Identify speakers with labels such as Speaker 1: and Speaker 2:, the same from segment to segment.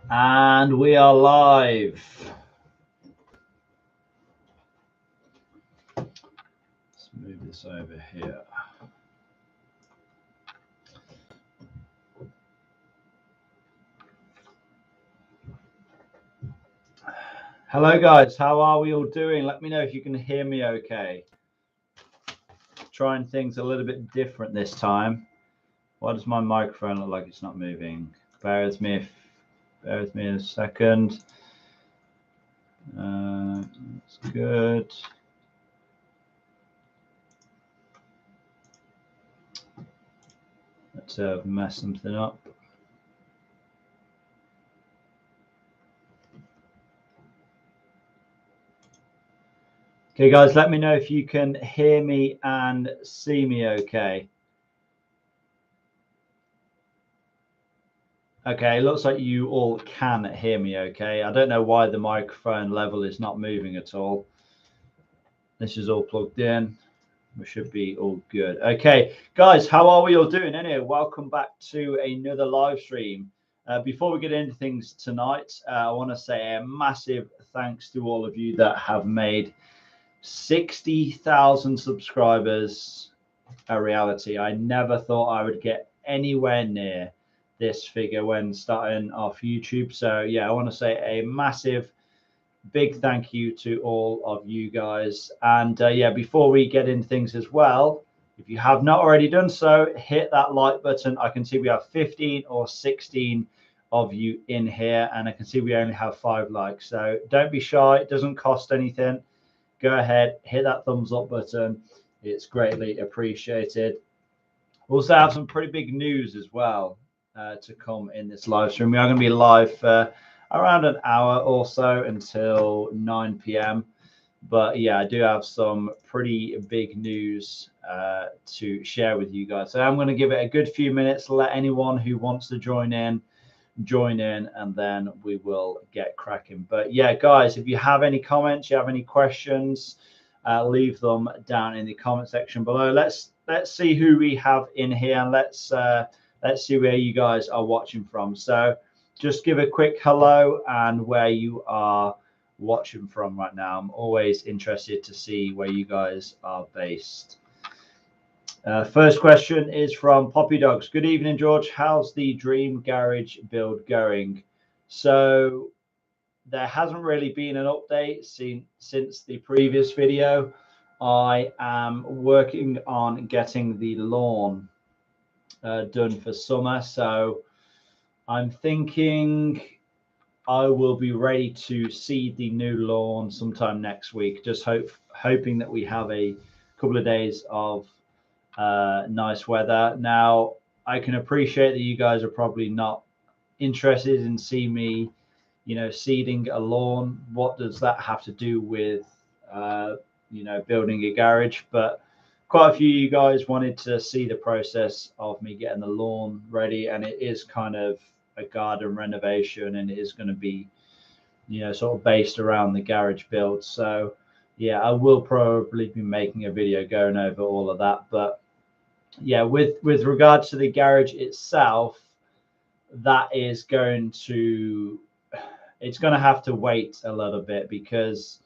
Speaker 1: And we are live. Let's move this over here. Hello guys, how are we all doing? Let me know if you can hear me okay. Trying things a little bit different this time. Why does my microphone look like it's not moving? Bear with me a second. That's good. Let's mess something up. Okay guys, let me know if you can hear me and see me okay. Okay, looks like you all can hear me okay. I don't know why the microphone level is not moving at all. This is all plugged in. We should be all good. Okay, guys, how are we all doing? Anyway, welcome back to another live stream. Before we get into things tonight, I want to say a massive thanks to all of you that have made 60,000 subscribers a reality. I never thought I would get anywhere near this figure when starting off YouTube. So yeah, I want to say a massive big thank you to all of you guys. And yeah, before we get into things as well, if you have not already done so, hit that like button. I can see we have 15 or 16 of you in here, and I can see we only have 5 likes. So don't be shy, it doesn't cost anything. Go ahead, hit that thumbs up button. It's greatly appreciated. We also have some pretty big news as well to come in this live stream. We are going to be live for around an hour or so until 9 p.m. But yeah, I do have some pretty big news to share with you guys. So I'm going to give it a good few minutes, let anyone who wants to join in, and then we will get cracking. But yeah, guys, if you have any comments, you have any questions, leave them down in the comment section below. Let's see who we have in here, and let's see where you guys are watching from. So just give a quick hello and where you are watching from right now. I'm always interested to see where you guys are based. First question is from Poppy Dogs. Good evening, George. How's the Dream Garage build going? So there hasn't really been an update since the previous video. I am working on getting the lawn done for summer. So I'm thinking I will be ready to seed the new lawn sometime next week. Just hoping that we have a couple of days of nice weather. Now, I can appreciate that you guys are probably not interested in seeing me, seeding a lawn. What does that have to do with, building a garage? But quite a few of you guys wanted to see the process of me getting the lawn ready, and it is kind of a garden renovation, and it is going to be, sort of based around the garage build. So yeah, I will probably be making a video going over all of that. But yeah, with regards to the garage itself, that is going to have to wait a little bit, because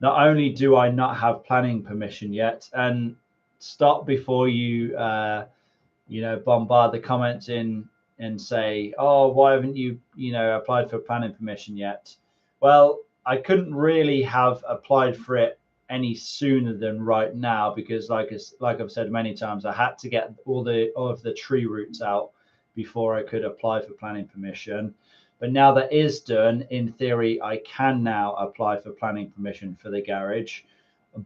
Speaker 1: not only do I not have planning permission yet, and stop before you bombard the comments in and say, oh, why haven't you applied for planning permission yet? Well, I couldn't really have applied for it any sooner than right now, because like I've said many times, I had to get all of the tree roots out before I could apply for planning permission. But now that is done, in theory, I can now apply for planning permission for the garage,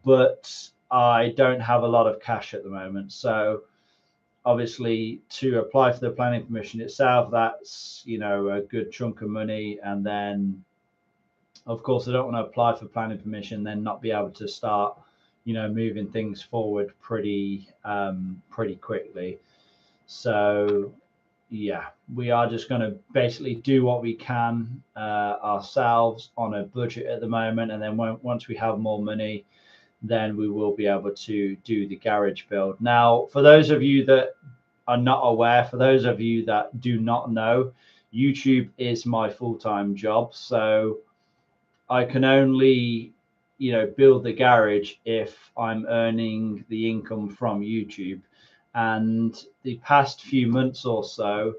Speaker 1: but I don't have a lot of cash at the moment. So obviously, to apply for the planning permission itself, that's a good chunk of money. And then of course I don't want to apply for planning permission then not be able to start moving things forward pretty quickly. So yeah, we are just going to basically do what we can ourselves on a budget at the moment, and then once we have more money, then we will be able to do the garage build. Now, for those of you that are not aware, for those of you that do not know, YouTube is my full-time job, so I can only, build the garage if I'm earning the income from YouTube. And the past few months or so,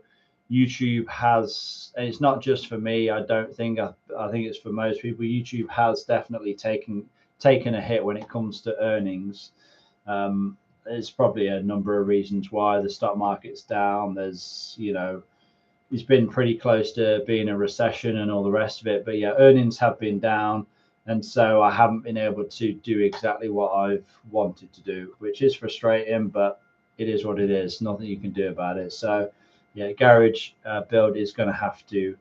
Speaker 1: YouTube has, and it's not just for me, I don't think, I think it's for most people, YouTube has definitely taken a hit when it comes to earnings. There's probably a number of reasons why. The stock market's down. There's, it's been pretty close to being a recession and all the rest of it. But yeah, earnings have been down. And so I haven't been able to do exactly what I've wanted to do, which is frustrating, but it is what it is. Nothing you can do about it. So yeah, garage build is going to have to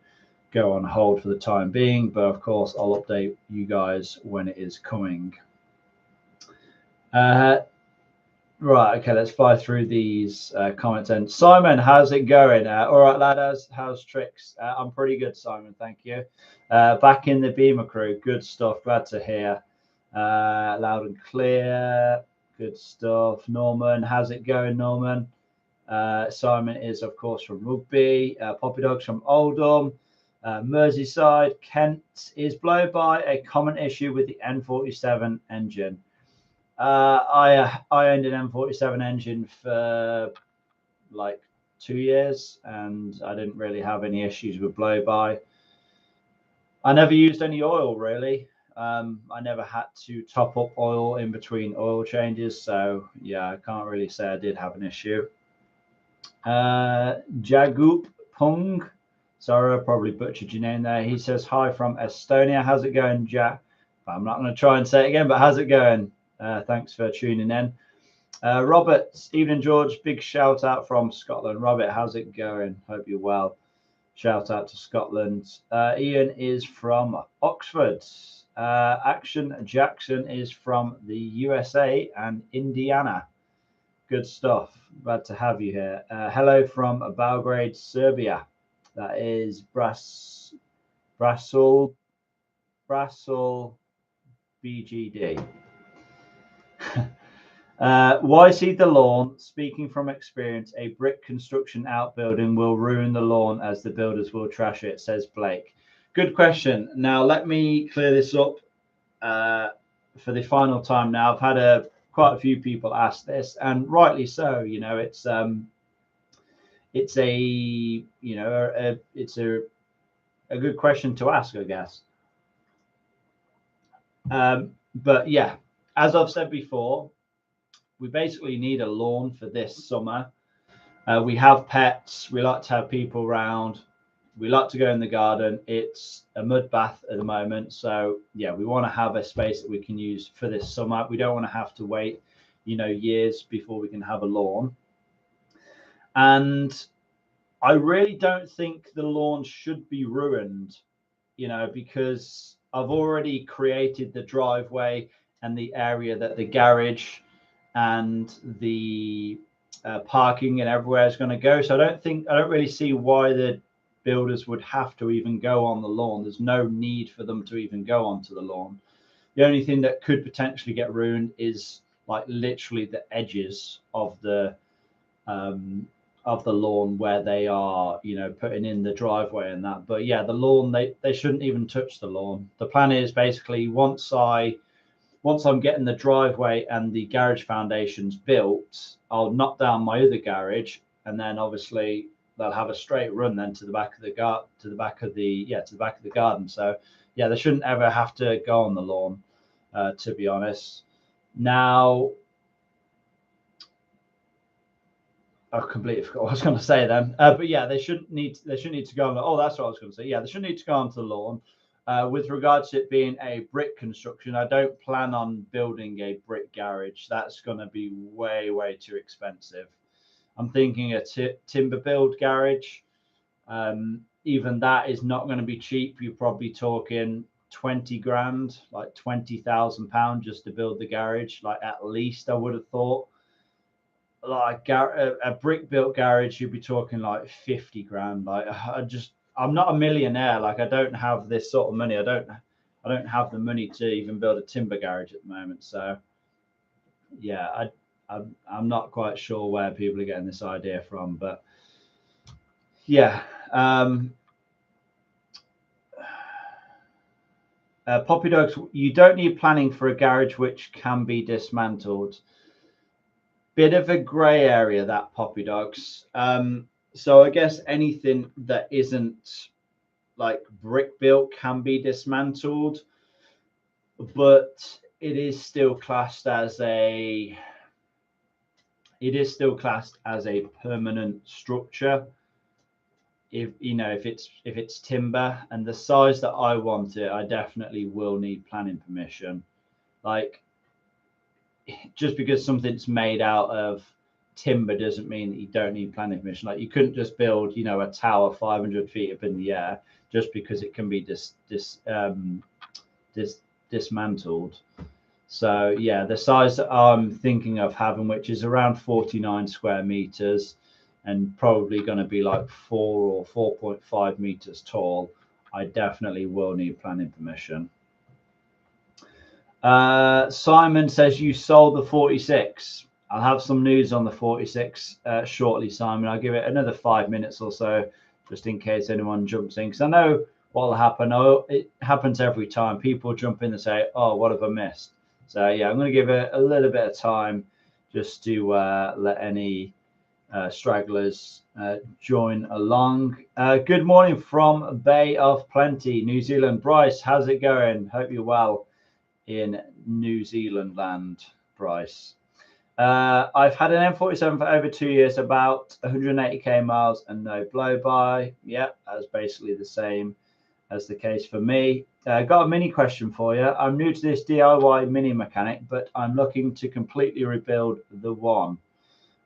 Speaker 1: go on hold for the time being. But of course, I'll update you guys when it is coming. Right, okay, let's fly through these comments. And Simon, how's it going? All right, lad, how's tricks? I'm pretty good, Simon, thank you. Back in the Beamer crew, good stuff, glad to hear. Loud and clear, good stuff. Norman, how's it going, Norman? Simon is, of course, from Rugby. Poppy Dog's from Oldham. Merseyside. Kent is blown by a common issue with the N47 engine. I owned an M47 engine for like 2 years, and I didn't really have any issues with blow-by. I never used any oil really. I never had to top up oil in between oil changes, so yeah, I can't really say I did have an issue. Jagoop Pung, sorry, I probably butchered your name there. He says hi from Estonia. How's it going, Jack? I'm not going to try and say it again, but how's it going? Thanks for tuning in. Robert, Stephen George, big shout out from Scotland. Robert, how's it going? Hope you're well. Shout out to Scotland. Ian is from Oxford. Action Jackson is from the USA and Indiana. Good stuff. Glad to have you here. Hello from Belgrade, Serbia. That is Brassel BGD. YC the lawn, speaking from experience, a brick construction outbuilding will ruin the lawn as the builders will trash it, says Blake. Good question. Now, let me clear this up for the final time now. I've had quite a few people ask this, and rightly so. It's a good question to ask, I guess. But yeah, as I've said before, we basically need a lawn for this summer. We have pets. We like to have people around. We like to go in the garden. It's a mud bath at the moment. So yeah, we want to have a space that we can use for this summer. We don't want to have to wait, years before we can have a lawn. And I really don't think the lawn should be ruined, because I've already created the driveway and the area that the garage and the parking and everywhere is going to go. So I don't really see why the builders would have to even go on the lawn. There's no need for them to even go onto the lawn. The only thing that could potentially get ruined is like literally the edges of the lawn where they are, putting in the driveway and that. But yeah, the lawn, they shouldn't even touch the lawn. The plan is basically once I'm getting the driveway and the garage foundations built, I'll knock down my other garage, and then obviously they'll have a straight run then to the back of the garden. So yeah, they shouldn't ever have to go on the lawn, to be honest. Now, I completely forgot what I was going to say then. But yeah, they shouldn't need to go on. Oh, that's what I was going to say. Yeah, they shouldn't need to go onto the lawn. With regards to it being a brick construction, I don't plan on building a brick garage. That's going to be way, way too expensive. I'm thinking a timber build garage. Even that is not going to be cheap. You're probably talking 20 grand, like £20,000 just to build the garage. Like at least I would have thought. Like a brick built garage, you'd be talking like 50 grand. Like I'm not a millionaire. Like I don't have this sort of money. I don't have the money to even build a timber garage at the moment. So yeah, I'm not quite sure where people are getting this idea from, but yeah. Poppy Dogs, you don't need planning for a garage which can be dismantled. Bit of a grey area, that, Poppy Dogs. So I guess anything that isn't like brick built can be dismantled, but it is still classed as a permanent structure. If it's timber, and the size that I want it, I definitely will need planning permission. Like, just because something's made out of timber doesn't mean that you don't need planning permission. Like, you couldn't just build, a tower 500 feet up in the air just because it can be dismantled. So yeah, the size that I'm thinking of having, which is around 49 square meters and probably going to be like 4 or 4.5 meters tall, I definitely will need planning permission. Simon says you sold the 46. I'll have some news on the 46 shortly, Simon. I'll give it another 5 minutes or so, just in case anyone jumps in, because I know what will happen. Oh, it happens every time. People jump in and say, "Oh, what have I missed?" So yeah, I'm going to give it a little bit of time just to let any stragglers join along. Good morning from Bay of Plenty, New Zealand. Bryce, how's it going? Hope you're well in New Zealand land, Bryce. I've had an M47 for over 2 years, about 180k miles and no blow-by. Yeah, that's basically the same as the case for me. Got a mini question for you. I'm new to this DIY mini mechanic, but I'm looking to completely rebuild the one.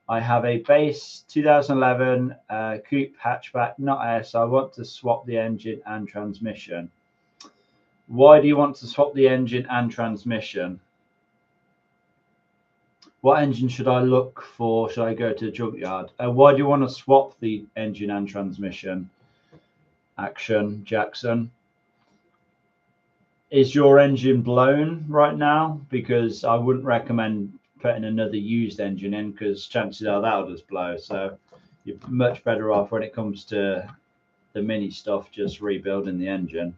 Speaker 1: I have a base 2011 coupe hatchback, not S. I want to swap the engine and transmission. Why do you want to swap the engine and transmission? What engine should I look for? Should I go to the junkyard? Why do you want to swap the engine and transmission? Action, Jackson. Is your engine blown right now? Because I wouldn't recommend putting another used engine in, because chances are that'll just blow. So you're much better off, when it comes to the mini stuff, just rebuilding the engine.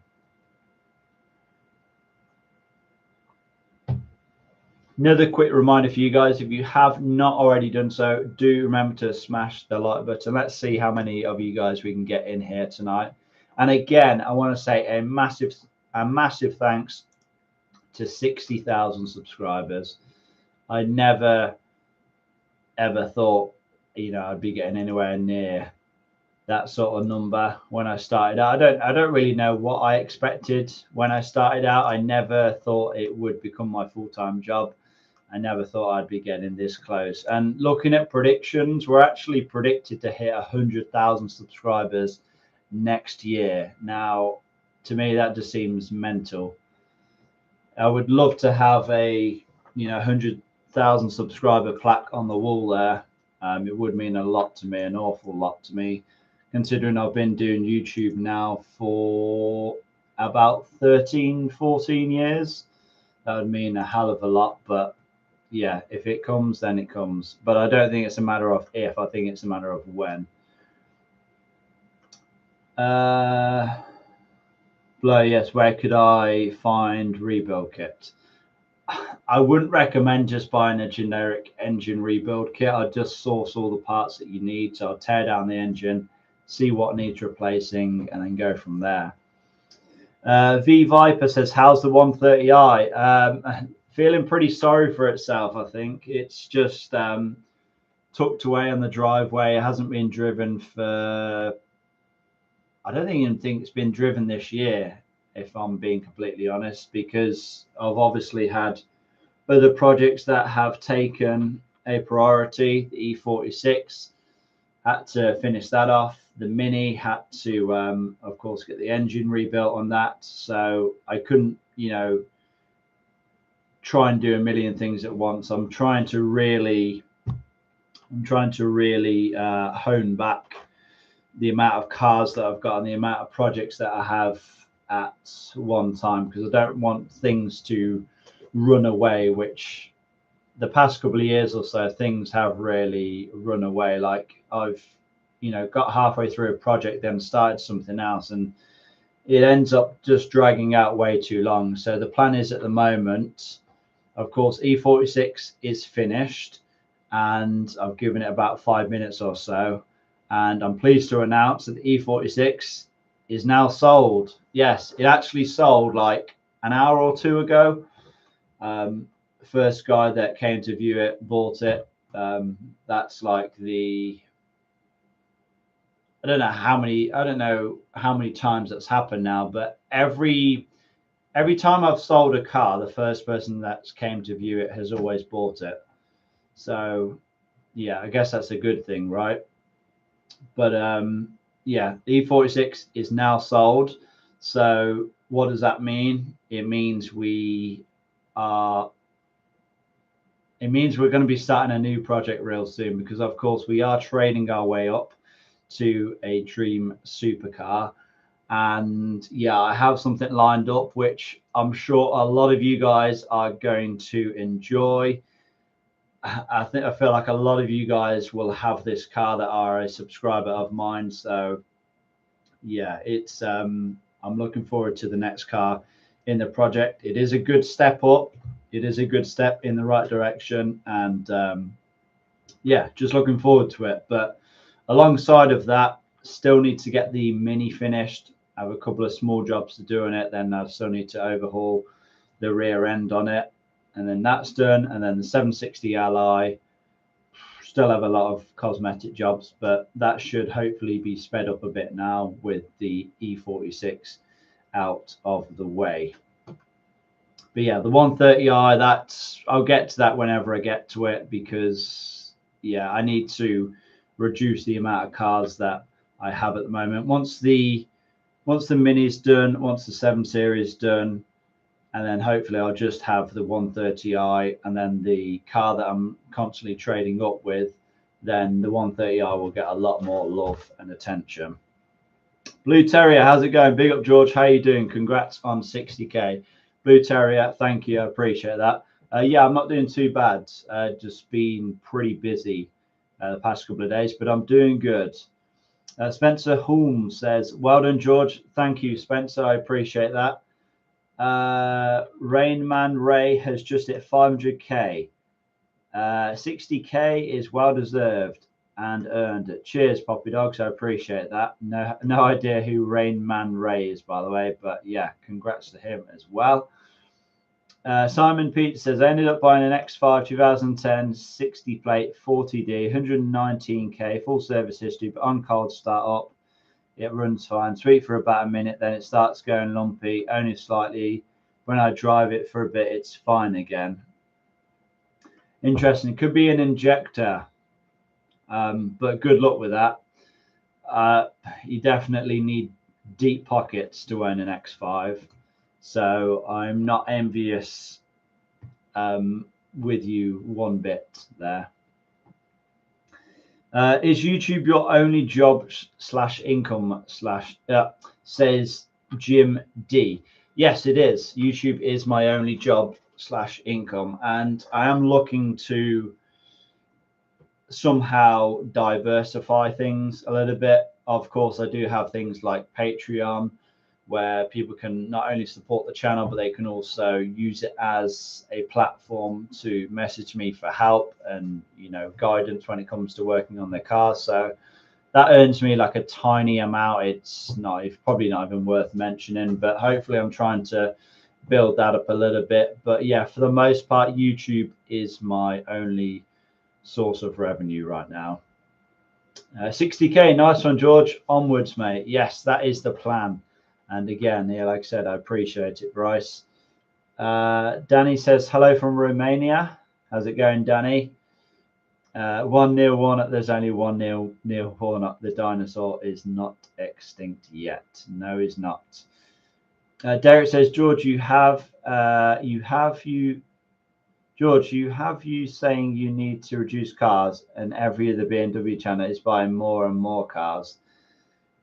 Speaker 1: Another quick reminder for you guys, if you have not already done so, do remember to smash the like button. Let's see how many of you guys we can get in here tonight. And again, I want to say a massive thanks to 60,000 subscribers. I never ever thought, I'd be getting anywhere near that sort of number when I started out. I don't really know what I expected when I started out. I never thought it would become my full-time job. I never thought I'd be getting this close. And looking at predictions, we're actually predicted to hit 100,000 subscribers next year. Now, to me, that just seems mental. I would love to have a 100,000 subscriber plaque on the wall there. It would mean a lot to me, an awful lot to me, considering I've been doing YouTube now for about 13, 14 years. That would mean a hell of a lot. But yeah, if it comes, then it comes. But I don't think it's a matter of if, I think it's a matter of when. Blow, yes, where could I find rebuild kit? I wouldn't recommend just buying a generic engine rebuild kit. I'd just source all the parts that you need. So I'll tear down the engine, see what needs replacing, and then go from there. V Viper says, how's the 130i? Feeling pretty sorry for itself, I think. It's just tucked away on the driveway. It hasn't been driven for, I don't even think it's been driven this year, if I'm being completely honest, because I've obviously had other projects that have taken a priority. The E46, had to finish that off. The Mini had to, of course, get the engine rebuilt on that. So I couldn't, try and do a million things at once. I'm trying to really hone back the amount of cars that I've got and the amount of projects that I have at one time, because I don't want things to run away, which the past couple of years or so, things have really run away. Like, I've got halfway through a project, then started something else, and it ends up just dragging out way too long. So the plan is at the moment, of course, E46 is finished, and I've given it about 5 minutes or so. And I'm pleased to announce that the E46 is now sold. Yes, it actually sold like an hour or two ago. First guy that came to view it bought it. That's like the I don't know how many times that's happened now, but every time I've sold a car, the first person that's came to view it has always bought it. So yeah, I guess that's a good thing, right? But yeah, the E46 is now sold. So what does that mean? It means are we're going to be starting a new project real soon, because of course we are trading our way up to a dream supercar. And yeah, I have something lined up which I'm sure a lot of you guys are going to enjoy. I feel like a lot of you guys will have this car that are a subscriber of mine. So yeah, it's I'm looking forward to the next car in the project. It is a good step up. It is a good step in the right direction, and yeah, just looking forward to it. But alongside of that, still need to get the Mini finished. I have a couple of small jobs to do on it. Then I still need to overhaul the rear end on it, and then that's done. And then the 760 Ally, still have a lot of cosmetic jobs, but that should hopefully be sped up a bit now with the E46 out of the way. But yeah, the 130i, that's I'll get to that whenever I get to it, because yeah, I need to reduce the amount of cars that I have at the moment. Once the Mini's done, once the 7 Series done, and then hopefully I'll just have the 130i, and then the car that I'm constantly trading up with, then the 130i will get a lot more love and attention. Blue Terrier, how's it going? Big up, George. How you doing? Congrats on 60k. Blue Terrier, thank you. I appreciate that. Yeah, I'm not doing too bad. Just been pretty busy the past couple of days, but I'm doing good. Spencer Holmes says, well done, George. Thank you, Spencer. I appreciate that. Rainman Ray has just hit 500k. 60k is well deserved and earned. Cheers, Poppy Dogs. I appreciate that. No idea who Rainman Ray is, by the way, but yeah, congrats to him as well. Simon Pete says, I ended up buying an X5 2010 60 plate 40D, 119k, full service history, but on cold start up, it runs fine. Sweet for about a minute, then it starts going lumpy, only slightly. When I drive it for a bit, it's fine again. Interesting. Could be an injector, but good luck with that. You definitely need deep pockets to own an X5. So I'm not envious with you one bit there. Is YouTube your only job / income / says Jim D? Yes, it is. YouTube is my only job / income, and I am looking to somehow diversify things a little bit. Of course, I do have things like Patreon, where people can not only support the channel, but they can also use it as a platform to message me for help and, you know, guidance when it comes to working on their cars. So that earns me like a tiny amount. It's probably not even worth mentioning, but hopefully I'm trying to build that up a little bit. But yeah, for the most part, YouTube is my only source of revenue right now. 60k, nice one, George. Onwards, mate. Yes, that is the plan. And again, yeah, like I said, I appreciate it, Bryce. Danny says hello from Romania. How's it going, Danny? 1-0 Warnock. There's only 1-0 Neil Warnock. The dinosaur is not extinct yet. No, he's not. Derek says, George, George, you have you saying you need to reduce cars, and every other BMW channel is buying more and more cars.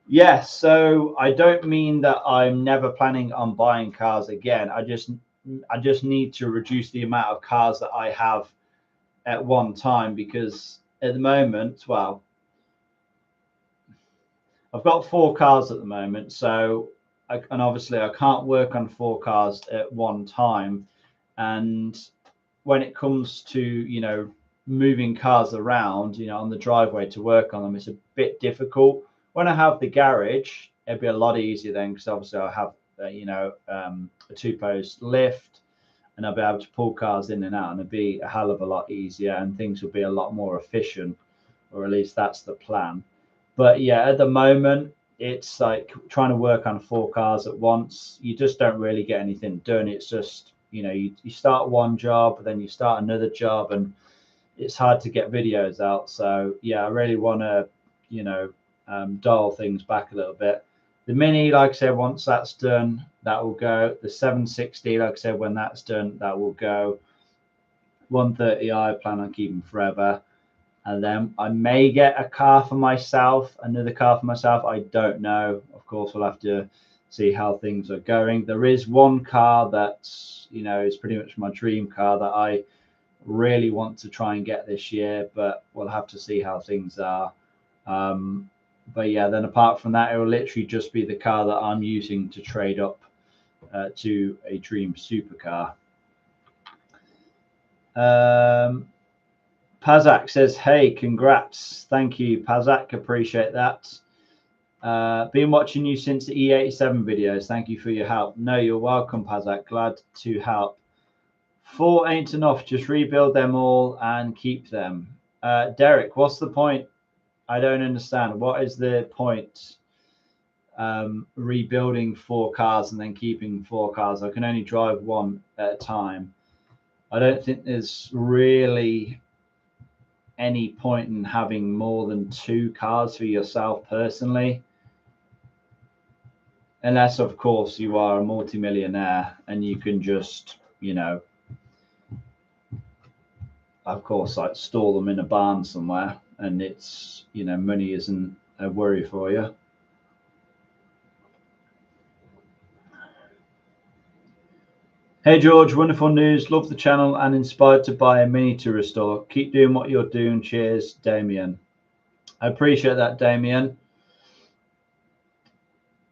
Speaker 1: Yes, so I don't mean that I'm never planning on buying cars again. I just need to reduce the amount of cars that I have at one time, because at the moment, well, I've got 4 cars at the moment, so and obviously I can't work on 4 cars at one time. And when it comes to, moving cars around, on the driveway to work on them, it's a bit difficult. When I have the garage, it'd be a lot easier then, because obviously I have, a 2-post lift, and I'll be able to pull cars in and out, and it'd be a hell of a lot easier, and things will be a lot more efficient, or at least that's the plan. But yeah, at the moment, it's like trying to work on 4 cars at once. You just don't really get anything done. It's just, you start one job, then you start another job, and it's hard to get videos out. So yeah, I really want to, dial things back a little bit. The Mini, like I said, once that's done, that will go. The 760, like I said, when that's done, that will go. 130i, I plan on keeping forever. And then I may get a car for myself, another car for myself. I don't know. Of course, we'll have to see how things are going. There is one car that's, is pretty much my dream car that I really want to try and get this year, but we'll have to see how things are. But yeah, then apart from that, it will literally just be the car that I'm using to trade up to a dream supercar. Pazak says, hey, congrats. Thank you, Pazak. Appreciate that. Been watching you since the E87 videos. Thank you for your help. No, you're welcome, Pazak. Glad to help. 4 ain't enough. Just rebuild them all and keep them. Derek, what's the point? I don't understand. What is the point rebuilding 4 cars and then keeping 4 cars? I can only drive one at a time. I don't think there's really any point in having more than 2 cars for yourself personally, unless of course you are a multimillionaire and you can just, of course, like store them in a barn somewhere, and it's, money isn't a worry for you. Hey George, wonderful news. Love the channel and inspired to buy a Mini to restore. Keep doing what you're doing. Cheers, Damien. I appreciate that, Damien.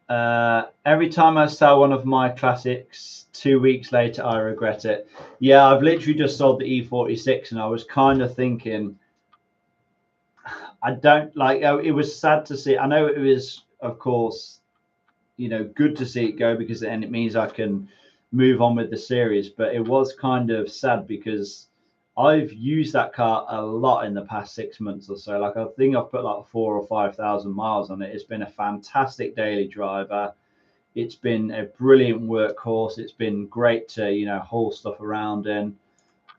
Speaker 1: Every time I sell one of my classics, 2 weeks later I regret it. Yeah, I've literally just sold the E46, and I was kind of thinking, I don't like. It was sad to see. I know it was, of course, good to see it go, because then it means I can move on with the series. But it was kind of sad because I've used that car a lot in the past 6 months or so. Like, I think I've put like 4,000 or 5,000 miles on it. It's been a fantastic daily driver. It's been a brilliant workhorse. It's been great to, haul stuff around in,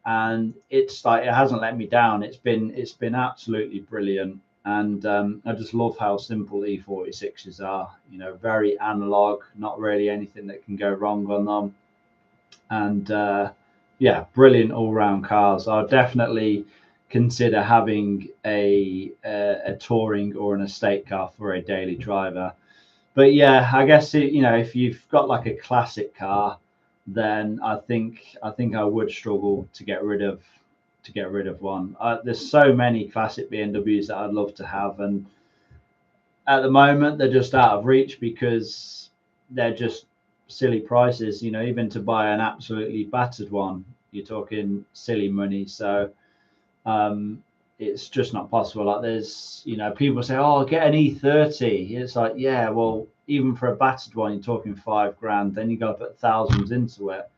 Speaker 1: and it's like, it hasn't let me down. It's been absolutely brilliant. And I just love how simple E46s are, very analog, not really anything that can go wrong on them. And yeah, brilliant all-round cars. I'll definitely consider having a touring or an estate car for a daily driver. But yeah, I guess if you've got like a classic car, then I think I would struggle to get rid of one. There's so many classic BMWs that I'd love to have, and at the moment they're just out of reach because they're just silly prices. Even to buy an absolutely battered one, you're talking silly money. So it's just not possible. Like, there's, people say, oh, get an E30. It's like, yeah, well, even for a battered one, you're talking $5,000. Then you got to put thousands into it.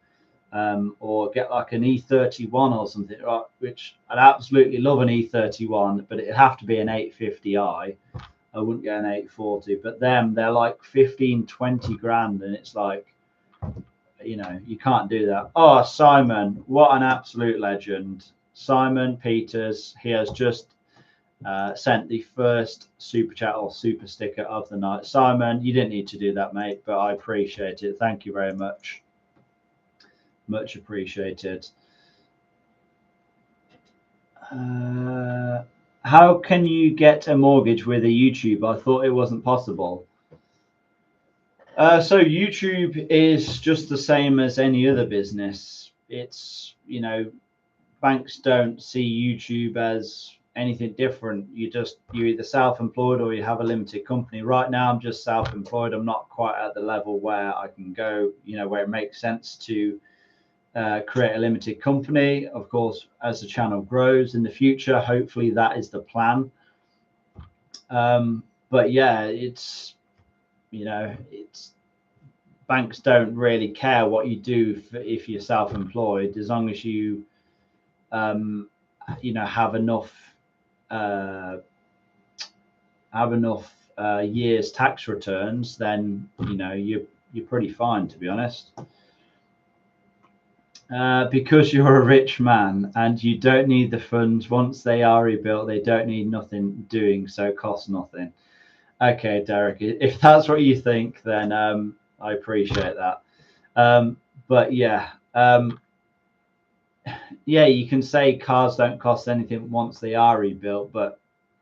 Speaker 1: Or get like an E31 or something, right, which I'd absolutely love, an E31, but it'd have to be an 850i. I wouldn't get an 840. But they're like 15-20 grand, and it's like, you can't do that. Oh, Simon, what an absolute legend. Simon Peters, he has just sent the first super chat or super sticker of the night. Simon, you didn't need to do that, mate, but I appreciate it. Thank you very much. Much appreciated. How can you get a mortgage with a YouTube? I thought it wasn't possible. So YouTube is just the same as any other business. It's, banks don't see YouTube as anything different. You're either self-employed or you have a limited company. Right now I'm just self-employed. I'm not quite at the level where I can go, where it makes sense to create a limited company. Of course, as the channel grows in the future, hopefully that is the plan. But yeah, it's banks don't really care what you do if you're self-employed, as long as you have enough years tax returns, then you're pretty fine, to be honest. Because you're a rich man and you don't need the funds. Once they are rebuilt, they don't need nothing doing, so cost nothing. Okay, Derek, if that's what you think, then I appreciate that. But yeah, you can say cars don't cost anything once they are rebuilt, but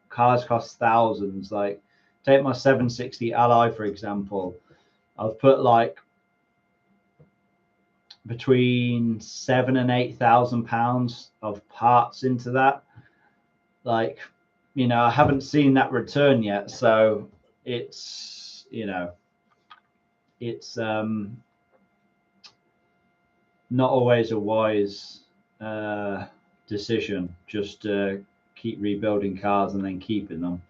Speaker 1: cars cost thousands. Like, take my 760 Ally, for example. I've put like between £7,000 and £8,000 of parts into that. Like, I haven't seen that return yet, so it's it's not always a wise decision just to keep rebuilding cars and then keeping them.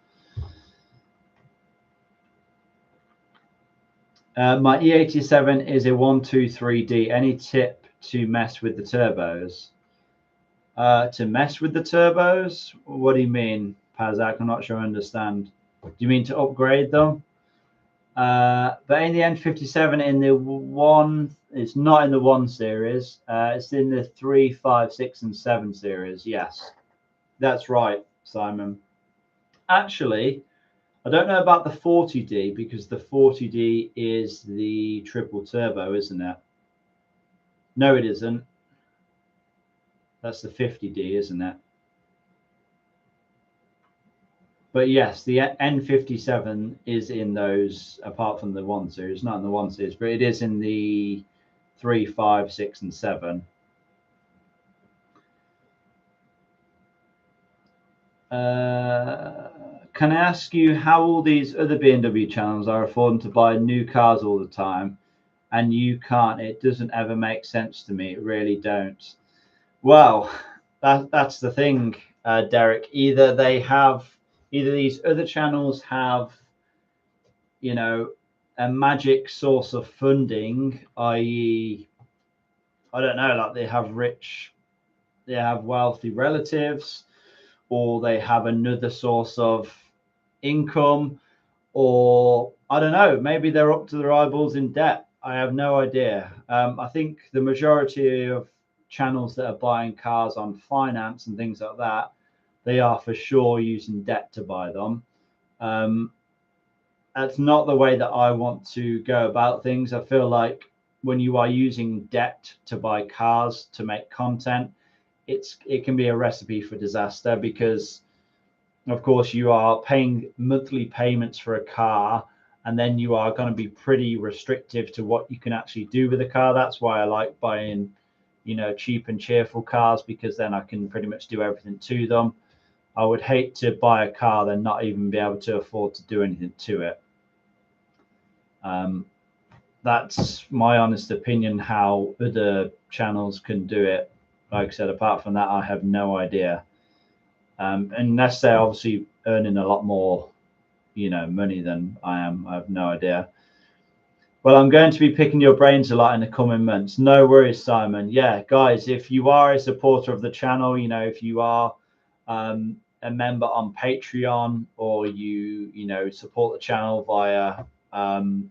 Speaker 1: My E87 is a 123D. Any tip to mess with the turbos? To mess with the turbos? What do you mean, Pazak? I'm not sure I understand. Do you mean to upgrade them? But in the N57, in the one, it's not in the 1 series. It's in the 3, 5, 6, and 7 series. Yes, that's right, Simon. Actually, I don't know about the 40D, because the 40D is the triple turbo, isn't it? No, it isn't. That's the 50D, isn't it? But yes, the N57 is in those, apart from the 1 series, not in the 1 series, but it is in the 3, 5, 6, and 7. Can I ask you how all these other BMW channels are affording to buy new cars all the time, and you can't? It doesn't ever make sense to me. It really don't. Well, that's the thing, Derek. Either these other channels have, a magic source of funding, i.e., I don't know, like they have wealthy relatives, or they have another source of income, or I don't know, maybe they're up to their eyeballs in debt. I have no idea. I think the majority of channels that are buying cars on finance and things like that, they are for sure using debt to buy them. That's not the way that I want to go about things. I feel like when you are using debt to buy cars to make content, it can be a recipe for disaster, because of course you are paying monthly payments for a car, and then you are going to be pretty restrictive to what you can actually do with a car. That's why I like buying, cheap and cheerful cars, because then I can pretty much do everything to them. I would hate to buy a car then not even be able to afford to do anything to it. That's my honest opinion how other channels can do it. Like I said, apart from that, I have no idea. Unless they're obviously earning a lot more, money than I am. I have no idea. Well, I'm going to be picking your brains a lot in the coming months. No worries, Simon. Yeah, guys, if you are a supporter of the channel, if you are a member on Patreon, or you support the channel via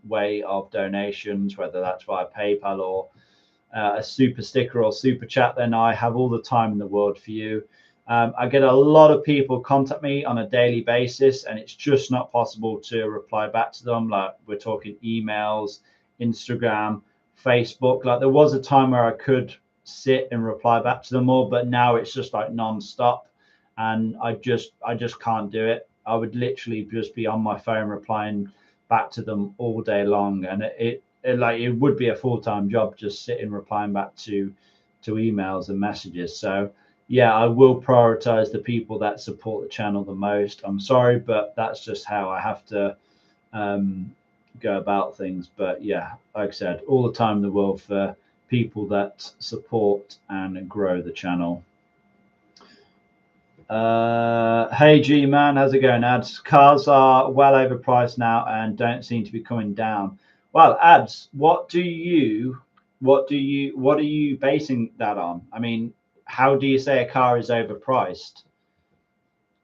Speaker 1: way of donations, whether that's via PayPal or a super sticker or super chat, then I have all the time in the world for you. I get a lot of people contact me on a daily basis, and it's just not possible to reply back to them. Like, we're talking emails, Instagram, Facebook. Like, there was a time where I could sit and reply back to them all, but now it's just like non-stop, and I just can't do it. I would literally just be on my phone replying back to them all day long, and it would be a full-time job just sitting replying back to emails and messages. So yeah, I will prioritize the people that support the channel the most. I'm sorry, but that's just how I have to go about things. But yeah, like I said, all the time in the world for people that support and grow the channel. Hey G man, how's it going? Ads, cars are well overpriced now and don't seem to be coming down. Well, Ads, what are you basing that on? I mean, how do you say a car is overpriced?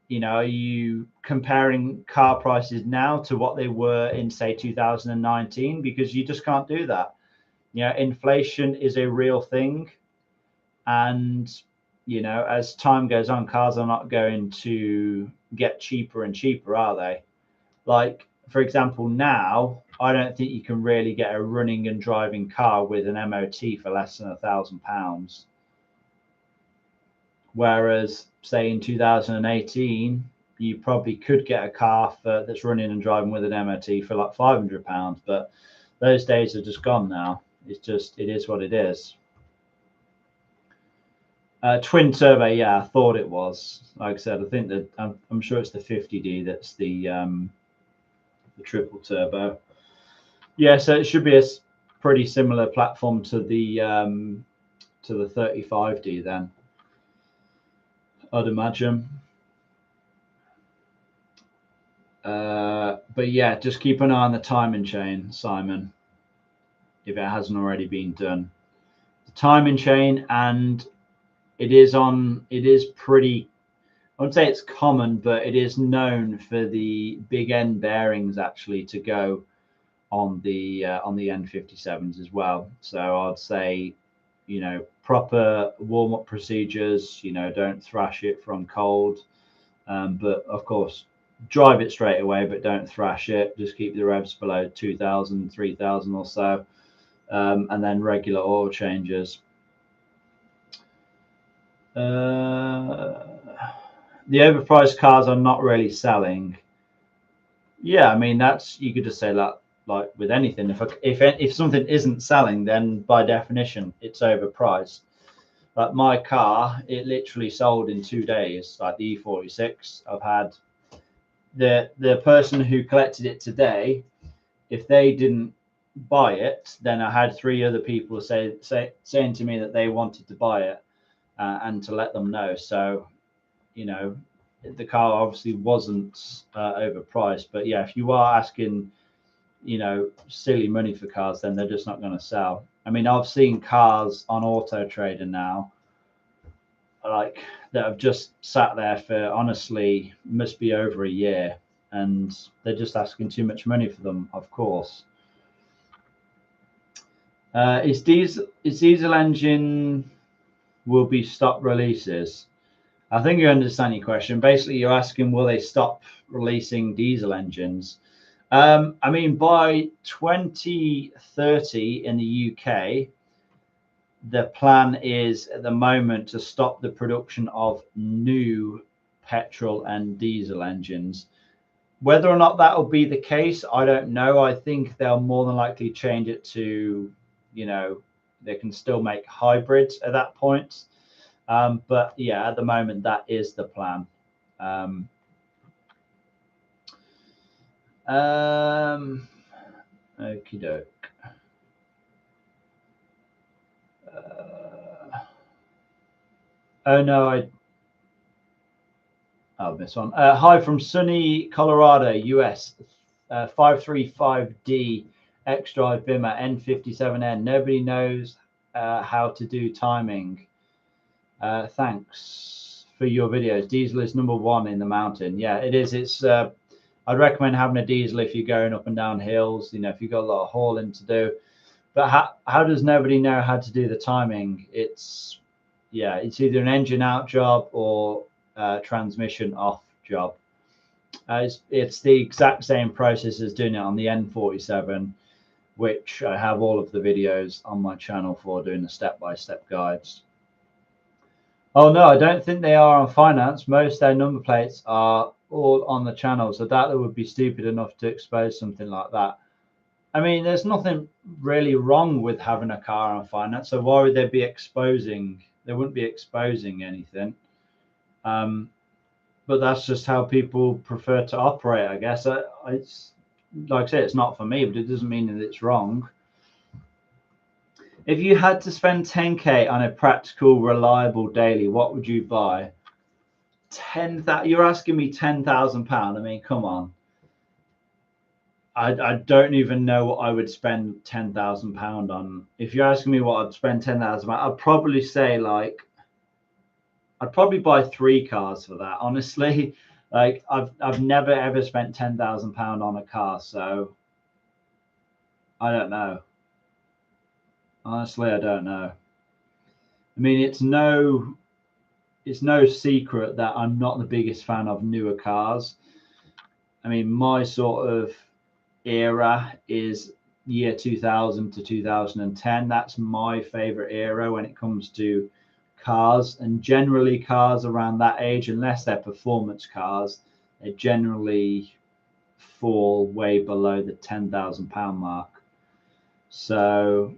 Speaker 1: You know, are you comparing car prices now to what they were in, say, 2019? Because you just can't do that. You know, inflation is a real thing. And, you know, as time goes on, cars are not going to get cheaper and cheaper, are they? Like, for example, now, I don't think you can really get a running and driving car with an MOT for less than £1,000. Whereas, say in 2018, you probably could get a car that's running and driving with an MOT for like £500, but those days are just gone now. It is what it is. Twin turbo, yeah, I thought it was. Like I said, I think that I'm sure it's the 50D that's the triple turbo. Yeah, so it should be a pretty similar platform to the 35D then, I'd imagine. But yeah, just keep an eye on the timing chain, Simon, if it hasn't already been done. The timing chain, and it is pretty, I would say it's common, but it is known for the big end bearings actually to go on the N57s as well. So I'd say, you know, proper warm-up procedures, you know, don't thrash it from cold. But of course, drive it straight away, but don't thrash it. Just keep the revs below 2,000, 3,000 or so, and then regular oil changes. The overpriced cars are not really selling. Yeah, I mean that's, you could just say that like with anything. If something isn't selling, then by definition it's overpriced. Like my car, it literally sold in 2 days. Like the E46, I've had the person who collected it today, if they didn't buy it, then I had 3 other people saying to me that they wanted to buy it, and to let them know. So, you know, the car obviously wasn't overpriced. But yeah, if you are asking, you know, silly money for cars, then they're just not going to sell. I mean, I've seen cars on Auto Trader now, like, that have just sat there for, honestly, must be over a year, and they're just asking too much money for them, of course. Is diesel engine will be stop releases? I think you understand your question. Basically, you're asking, will they stop releasing diesel engines? I mean, by 2030 in the UK, the plan is at the moment to stop the production of new petrol and diesel engines. Whether or not that will be the case, I don't know. I think they'll more than likely change it to, you know, they can still make hybrids at that point. But yeah, at the moment, that is the plan. Okie doke. Oh no, I'll miss one. Hi from sunny Colorado, US. 535D X-Drive Bimmer N57N. Nobody knows how to do timing. Thanks for your videos. Diesel is #1 in the mountain. Yeah, it is. It's. I'd recommend having a diesel if you're going up and down hills. You know, if you've got a lot of hauling to do. But how does nobody know how to do the timing? It's either an engine out job or transmission off job. It's the exact same process as doing it on the N47, which I have all of the videos on my channel for, doing the step-by-step guides. Oh no, I don't think they are on finance. Most of their number plates are all on the channel, so that would be stupid enough to expose something like that. I mean, there's nothing really wrong with having a car on finance, so why would they be exposing They wouldn't be exposing anything. But that's just how people prefer to operate, I guess. It's like I say, it's not for me, but it doesn't mean that it's wrong. If you had to spend 10k on a practical, reliable daily, what would you buy? You're asking me £10,000. I mean, come on. I don't even know what I would spend £10,000 on. If you're asking me what I'd spend £10,000, I'd probably say I'd probably buy 3 cars for that. Honestly, like I've never ever spent £10,000 on a car, so I don't know. Honestly, I don't know. I mean, it's no secret that I'm not the biggest fan of newer cars. I mean, my sort of era is year 2000 to 2010. That's my favorite era when it comes to cars, and generally cars around that age, unless they're performance cars, they generally fall way below the £10,000 mark. So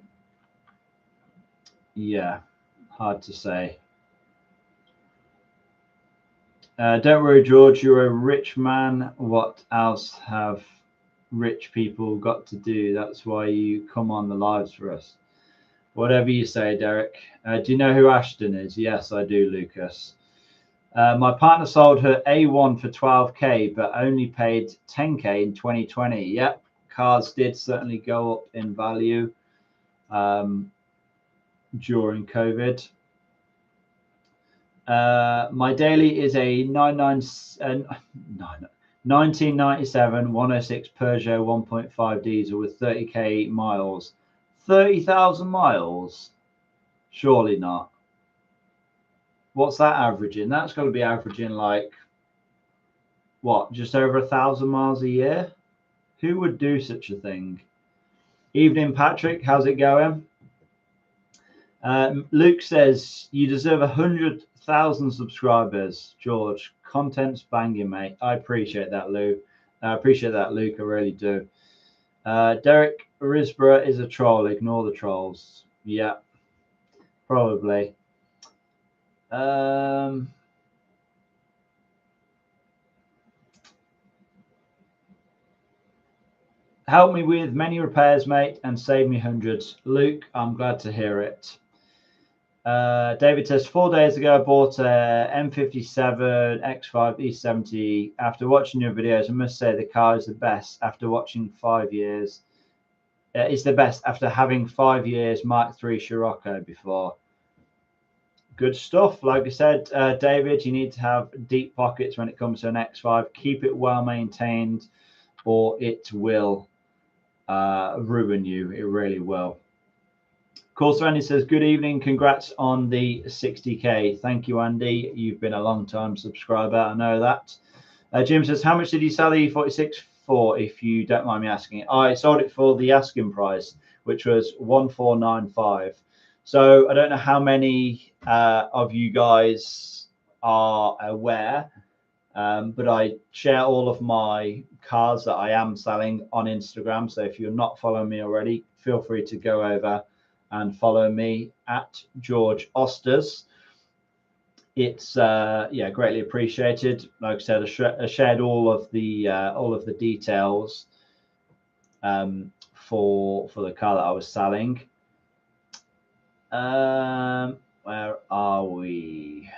Speaker 1: yeah, hard to say. Don't worry, George, you're a rich man. What else have rich people got to do? That's why you come on the lives for us. Whatever you say, Derek. Do you know who Ashton is? Yes, I do, Lucas. My partner sold her A1 for 12k, but only paid 10k in 2020. Yep, cars did certainly go up in value during COVID. My daily is a 1997 106 Peugeot 1.5 diesel with 30k miles. 30,000 miles? Surely not. What's that averaging? That's got to be averaging like, what, just over 1,000 miles a year? Who would do such a thing? Evening, Patrick. How's it going? Luke says, you deserve 100,000 subscribers, George. Content's banging, mate. I appreciate that, Lou. I appreciate that, Luke. I really do. Derek Risborough is a troll. Ignore the trolls. Yeah, probably. Help me with many repairs, mate, and save me hundreds. Luke, I'm glad to hear it. David says, 4 days ago, I bought a M57 X5 E70. After watching your videos, I must say the car is the best after watching 5 years. It's the best after having 5 years Mark III Scirocco before. Good stuff. Like I said, David, you need to have deep pockets when it comes to an X5. Keep it well maintained, or it will ruin you. It really will. Course Andy says, good evening, congrats on the 60k. Thank you, Andy. You've been a long time subscriber, I know that. Jim says, how much did you sell the E46 for, if you don't mind me asking? I sold it for the asking price, which was 1495. So I don't know how many of you guys are aware, but I share all of my cars that I am selling on Instagram. So if you're not following me already, feel free to go over and follow me at George Osters. It's yeah, greatly appreciated. Like I said, I shared all of the details for the car that I was selling. Where are we?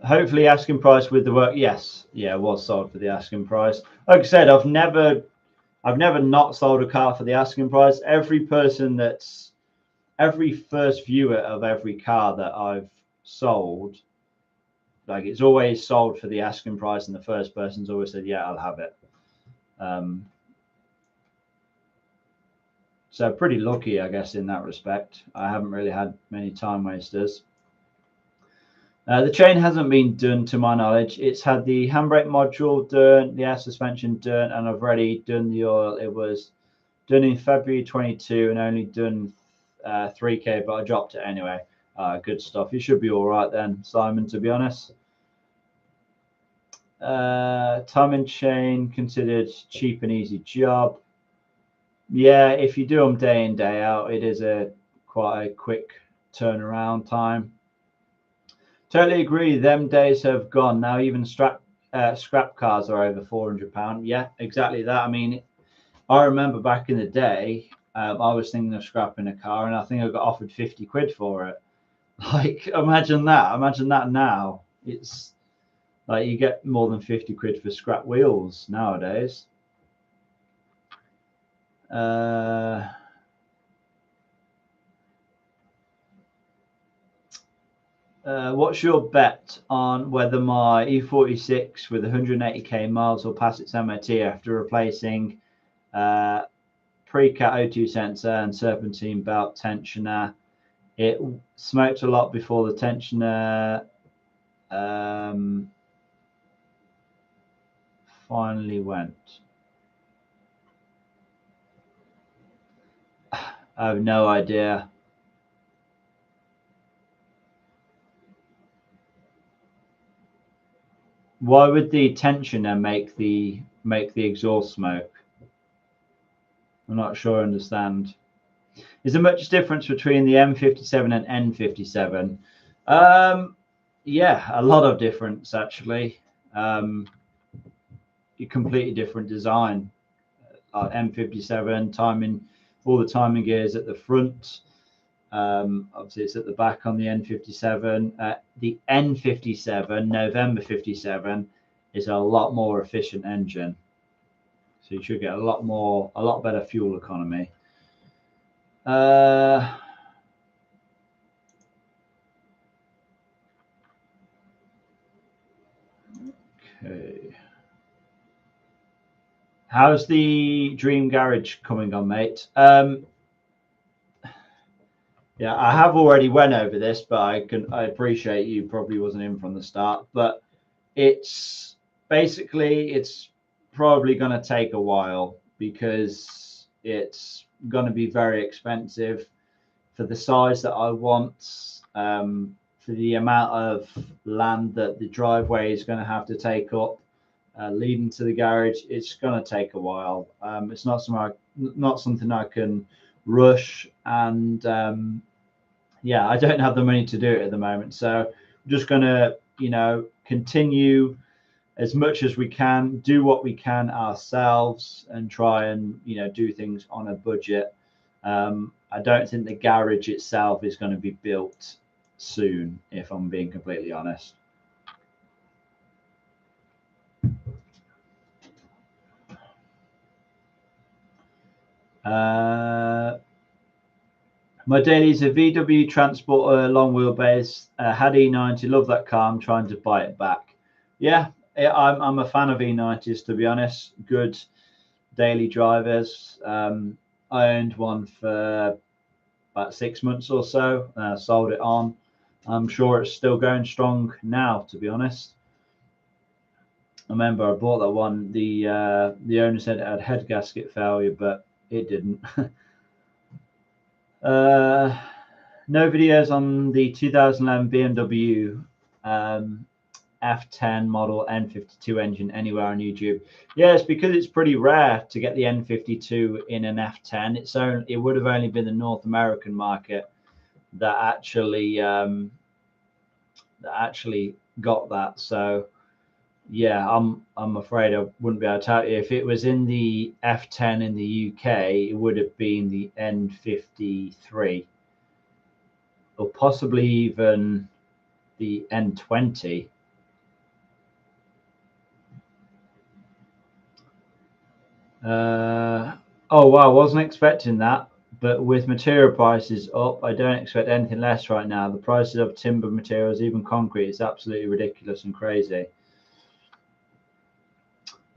Speaker 1: Hopefully asking price with the work. Yes, yeah, it was sold for the asking price. Like I said, I've never not sold a car for the asking price. Every first viewer of every car that I've sold, like, it's always sold for the asking price, and the first person's always said, yeah, I'll have it. So pretty lucky, I guess, in that respect. I haven't really had many time wasters. The chain hasn't been done to my knowledge. It's had the handbrake module done, the air suspension done, and I've already done the oil. It was done in February 22 and only done 3k, but I dropped it anyway. Good stuff. You should be all right then, Simon, to be honest. Time and chain considered cheap and easy job. Yeah, if you do them day in, day out, it is quite a quick turnaround time. Totally agree. Them days have gone now. Even scrap cars are over £400. Yeah, exactly that. I mean, I remember back in the day, I was thinking of scrapping a car, and I think I got offered 50 quid for it. Like, imagine that. Imagine that now. It's like you get more than 50 quid for scrap wheels nowadays. What's your bet on whether my E46 with 180k miles will pass its MOT after replacing pre-cat O2 sensor and serpentine belt tensioner? It smoked a lot before the tensioner finally went. I have no idea. Why would the tensioner make the exhaust smoke? I'm not sure I understand. Is there much difference between the M57 and N57? Yeah, a lot of difference actually. A completely different design. M57 timing, all the timing gears at the front. Obviously, it's at the back on the N57. The N57, November 57, is a lot more efficient engine. So you should get a lot better fuel economy. Okay. How's the Dream Garage coming on, mate? Yeah, I have already went over this, but I appreciate you probably wasn't in from the start. But it's basically it's probably going to take a while because it's going to be very expensive for the size that I want, for the amount of land that the driveway is going to have to take up, leading to the garage. It's going to take a while. It's not something I can rush, and yeah, I don't have the money to do it at the moment. So I'm just going to, continue as much as we can, do what we can ourselves, and try and do things on a budget. I don't think the garage itself is going to be built soon, if I'm being completely honest. My daily is a VW Transporter long wheelbase. Had E90, love that car. I'm trying to buy it back. Yeah, I'm a fan of E90s, to be honest. Good daily drivers. I owned one for about 6 months or so. Sold it on. I'm sure it's still going strong now, to be honest. I remember I bought that one. The owner said it had head gasket failure, but it didn't. No videos on the 2011 BMW F10 model N52 engine anywhere on YouTube. Yeah, it's because it's pretty rare to get the N52 in an F10. It would have only been the North American market that actually got that. So yeah, I'm afraid I wouldn't be able to tell you. If it was in the F10 in the UK, it would have been the N53, or possibly even the N20. Oh wow, I wasn't expecting that. But with material prices up, I don't expect anything less right now. The prices of timber materials, even concrete, is absolutely ridiculous and crazy.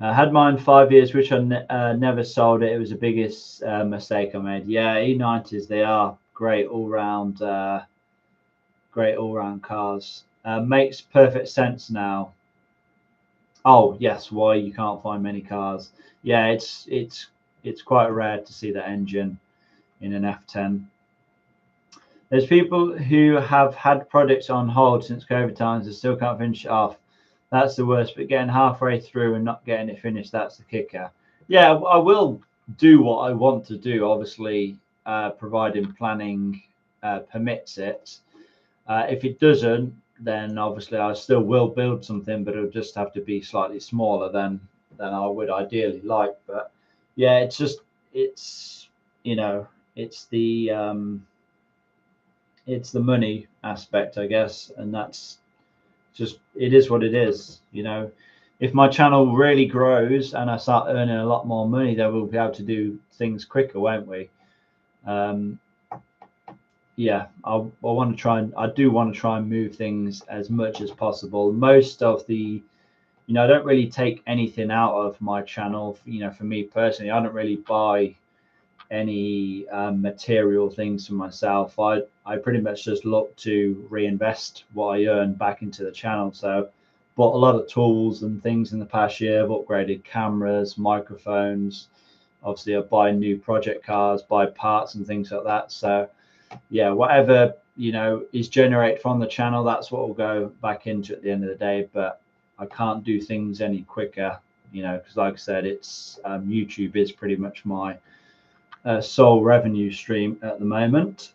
Speaker 1: I had mine 5 years, which I never sold it. It was the biggest mistake I made. Yeah, E90s, they are great all round cars. Makes perfect sense now. Oh yes, why you can't find many cars. Yeah, it's quite rare to see that engine in an F10. There's people who have had projects on hold since COVID times and still can't finish it off. That's the worst. But getting halfway through and not getting it finished, that's the kicker. Yeah, I will do what I want to do, obviously, providing planning permits it. If it doesn't, then obviously I still will build something, but it'll just have to be slightly smaller than I would ideally like. But yeah, it's just it's you know it's the money aspect, I guess, and that's just it is what it is. If my channel really grows and I start earning a lot more money, then we'll be able to do things quicker, won't we? Um, yeah, I want to try and I do want to try and move things as much as possible. Most of the, I don't really take anything out of my channel. For me personally, I don't really buy any material things for myself. I pretty much just look to reinvest what I earn back into the channel. So bought a lot of tools and things in the past year. I've upgraded cameras, microphones. Obviously, I buy new project cars, buy parts and things like that. So yeah, whatever is generated from the channel, that's what will go back into at the end of the day. But I can't do things any quicker, because like I said, it's YouTube is pretty much my sole revenue stream at the moment.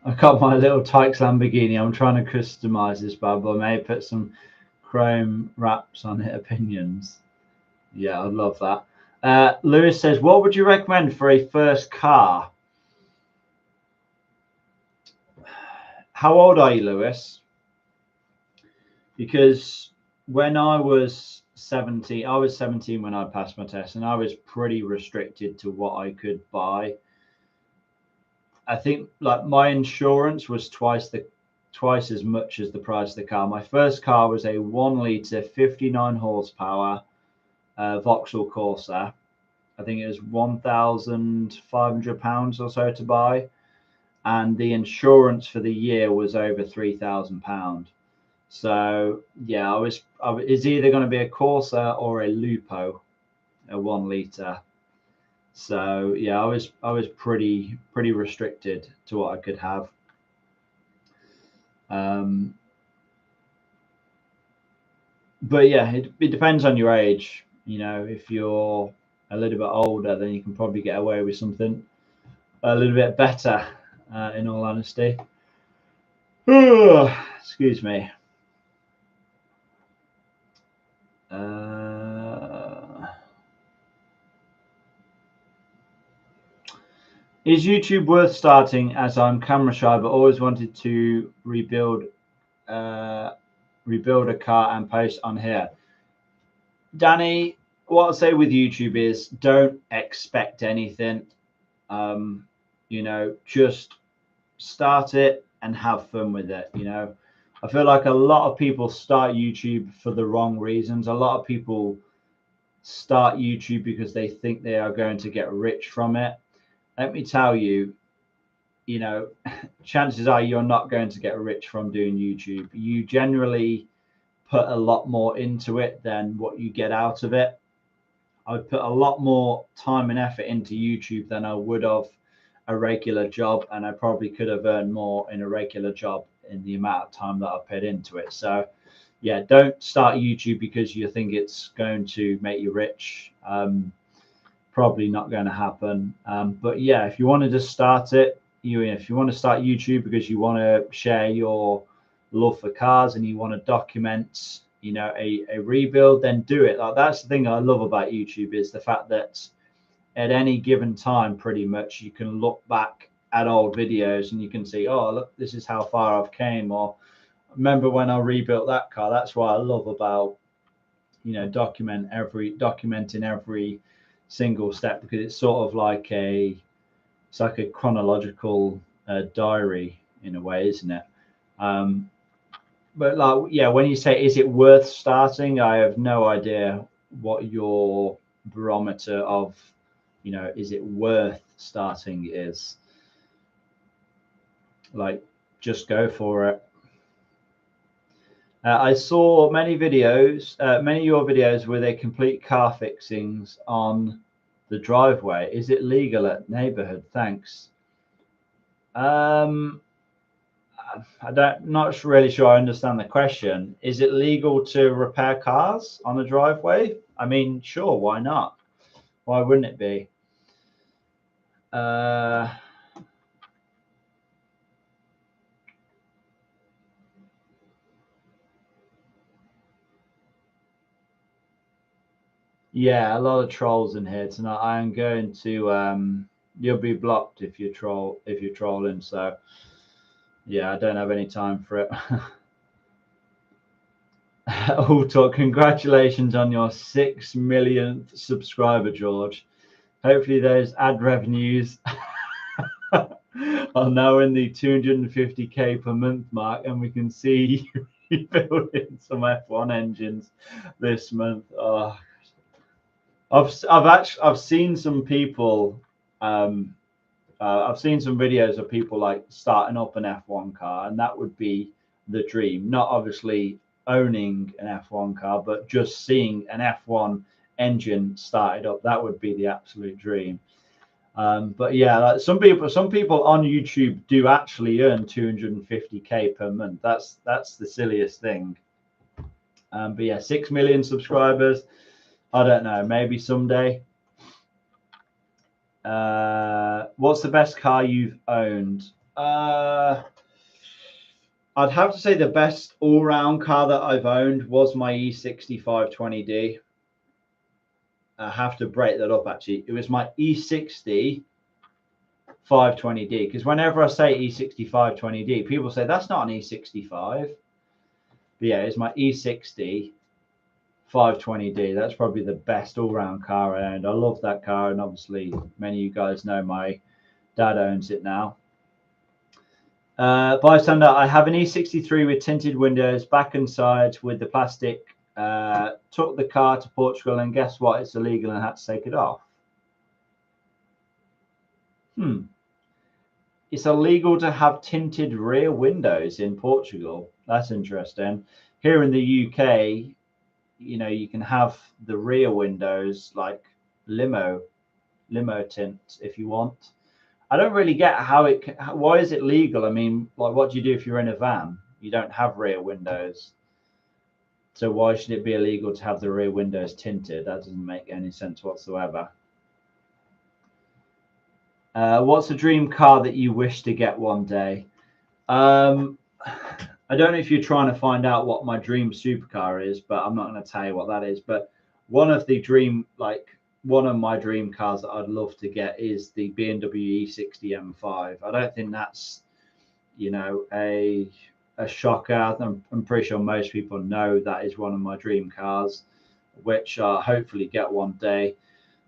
Speaker 1: I got my little Tykes Lamborghini. I'm trying to customize this bad boy. Maybe put some chrome wraps on it. Opinions. Yeah, I'd love that. Lewis says, what would you recommend for a first car? How old are you, Lewis? Because when I was 17, I was 17 when I passed my test, and I was pretty restricted to what I could buy. I think like my insurance was twice as much as the price of the car. My first car was a 1 litre 59 horsepower Vauxhall Corsa. I think it was £1,500 or so to buy, and the insurance for the year was over £3,000. So yeah, it's either going to be a Corsa or a Lupo, a 1 litre. So yeah, I was pretty restricted to what I could have. But yeah, it depends on your age. If you're a little bit older, then you can probably get away with something a little bit better. In all honesty, excuse me. Is YouTube worth starting, as I'm camera shy but always wanted to rebuild a car and post on here? Danny, what I'll say with YouTube is don't expect anything. Just start it and have fun with it. I feel like a lot of people start YouTube for the wrong reasons. A lot of people start YouTube because they think they are going to get rich from it. Let me tell you, chances are you're not going to get rich from doing YouTube. You generally put a lot more into it than what you get out of it. I would put a lot more time and effort into YouTube than I would of a regular job, and I probably could have earned more in a regular job in the amount of time that I put into it. So yeah, don't start YouTube because you think it's going to make you rich. Probably not going to happen. But yeah, if you want to just start it, if you want to start YouTube because you want to share your love for cars and you want to document, a rebuild, then do it. Like, that's the thing I love about YouTube, is the fact that at any given time, pretty much, you can look back at old videos and you can see, oh, look, this is how far I've came, or remember when I rebuilt that car. That's what I love about, documenting every single step, because it's sort of like it's like a chronological diary in a way, isn't it? But like, yeah, when you say, is it worth starting? I have no idea what your barometer of, is it worth starting is. Like, just go for it. I saw many videos, many of your videos with a complete car fixings on the driveway. Is it legal at neighborhood? Thanks. Not really sure I understand the question. Is it legal to repair cars on the driveway? I mean, sure, why not? Why wouldn't it be? Yeah, a lot of trolls in here tonight. I am going to you'll be blocked if you're trolling, so yeah, I don't have any time for it. All talk, congratulations on your 6 millionth subscriber, George. Hopefully those ad revenues are now in the 250k per month mark, and we can see you building some F1 engines this month. Oh, I've seen some people. I've seen some videos of people like starting up an F1 car, and that would be the dream. Not obviously owning an F1 car, but just seeing an F1 engine started up. That would be the absolute dream. But yeah, like some people on YouTube do actually earn 250k per month. That's the silliest thing. But yeah, 6 million subscribers. I don't know, maybe someday. What's the best car you've owned? I'd have to say the best all-round car that I've owned was my E60 520D. I have to break that up actually. It was my E60 520D, because whenever I say E60 520D, people say that's not an E65. But yeah, it's my E60 520D. That's probably the best all-round car I owned. I love that car, and obviously many of you guys know my dad owns it now. Bystander, I have an E63 with tinted windows, back and sides with the plastic. Took the car to Portugal, and guess what? It's illegal and had to take it off. It's illegal to have tinted rear windows in Portugal. That's interesting. Here in the UK, you know, you can have the rear windows like limo tint if you want. I don't really get why is it legal? I mean, like, what do you do if you're in a van? You don't have rear windows. So why should it be illegal to have the rear windows tinted? That doesn't make any sense whatsoever. What's a dream car that you wish to get one day? I don't know if you're trying to find out what my dream supercar is, but I'm not going to tell you what that is. But one of my dream cars that I'd love to get is the BMW E60 M5. I don't think that's, you know, a shocker. I'm pretty sure most people know that is one of my dream cars, which I'll hopefully get one day.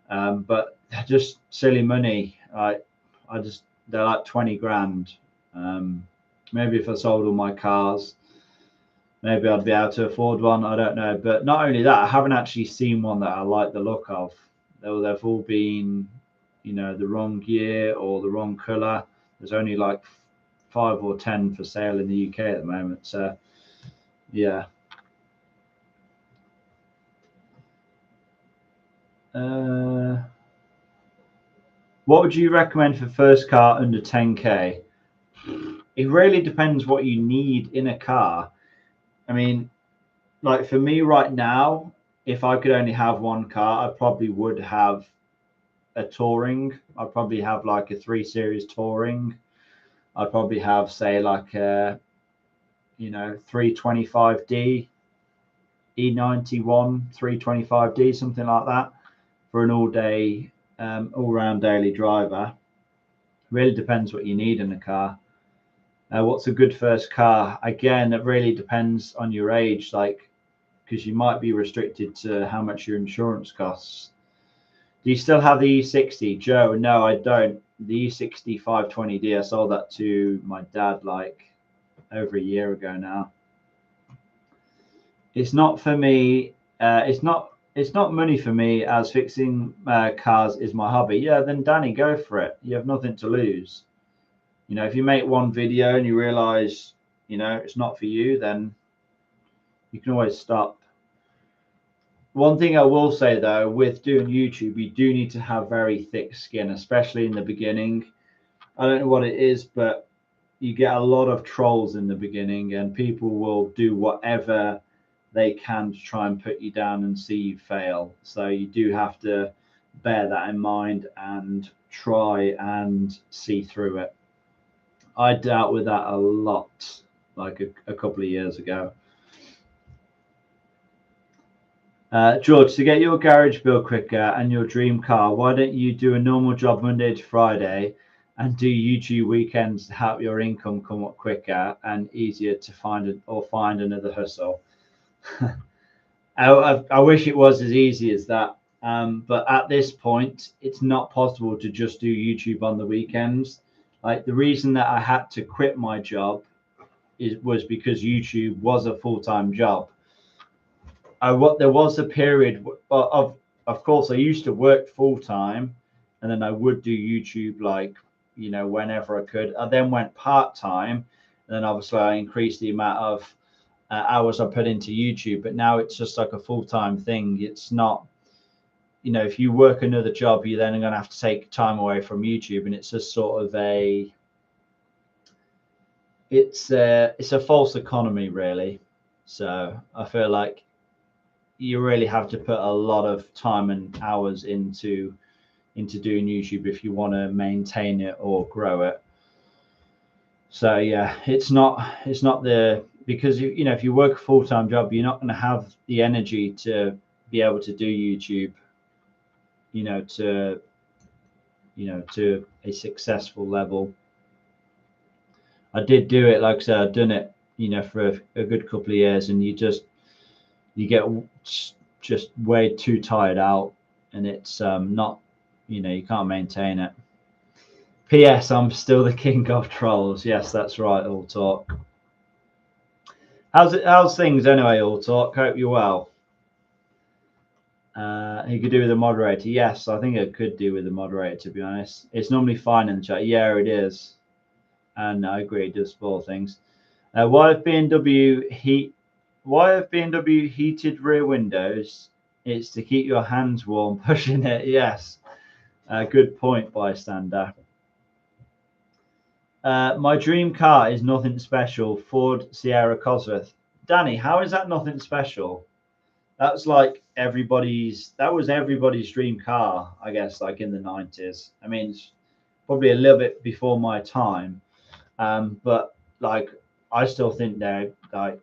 Speaker 1: But just silly money. They're like 20 grand. Maybe if I sold all my cars, maybe I'd be able to afford one. I don't know. But not only that, I haven't actually seen one that I like the look of. They've all been, you know, the wrong year or the wrong color. There's only like 5 or 10 for sale in the UK at the moment. So, yeah. What would you recommend for first car under 10k? It really depends what you need in a car. I mean, like for me right now, if I could only have one car, I probably would have a touring. I'd probably have like a 3 Series touring. I'd probably have, say, like a, you know, 325D, E91 325D, something like that, for an all-day, all-round daily driver. Really depends what you need in a car. What's a good first car? Again, it really depends on your age, like, because you might be restricted to how much your insurance costs. Do you still have the E60, Joe? No, I don't. The E60 520D, I sold that to my dad like over a year ago now. It's not for me. It's not money for me, as fixing cars is my hobby. Yeah, then Danny, go for it. You have nothing to lose. You know, if you make one video and you realize, you know, it's not for you, then You can always stop. One thing I will say though, with doing YouTube, you do need to have very thick skin, especially in the beginning. I don't know what it is, but you get a lot of trolls in the beginning, and people will do whatever they can to try and put you down and see you fail. So you do have to bear that in mind and try and see through it. I dealt with that a lot, like a couple of years ago. George, to get your garage bill quicker and your dream car, why don't you do a normal job Monday to Friday and do YouTube weekends to help your income come up quicker and easier to find another hustle? I wish it was as easy as that. But at this point, it's not possible to just do YouTube on the weekends. Like the reason that I had to quit my job was because YouTube was a full-time job. There was a period of course, I used to work full-time, and then I would do YouTube whenever I could. I then went part-time, and then obviously I increased the amount of hours I put into YouTube. But now it's just like a full-time thing. It's not, if you work another job, you're then going to have to take time away from YouTube, and it's just sort of it's a false economy, really. So I feel like you really have to put a lot of time and hours into doing YouTube if you want to maintain it or grow it. So yeah, it's not because if you work a full-time job, you're not going to have the energy to be able to do YouTube, to a successful level. I did do it, like I said, I've done it, for a good couple of years, and you get just way too tired out, and it's not, you can't maintain it. P.S. I'm still the king of trolls. Yes, that's right, All Talk. How's things anyway, All Talk? Hope you're well. He could do with a moderator. Yes, I think I could do with a moderator, to be honest. It's normally fine in the chat. Yeah, it is. And I agree, it does spoil things. Why have BMW heated rear windows? It's to keep your hands warm pushing it. Yes. Good point, bystander. My dream car is nothing special. Ford Sierra Cosworth. Danny, how is that nothing special? That's like that was everybody's dream car, I guess, like in the 90s. I mean, it's probably a little bit before my time. But like, I still think they're like,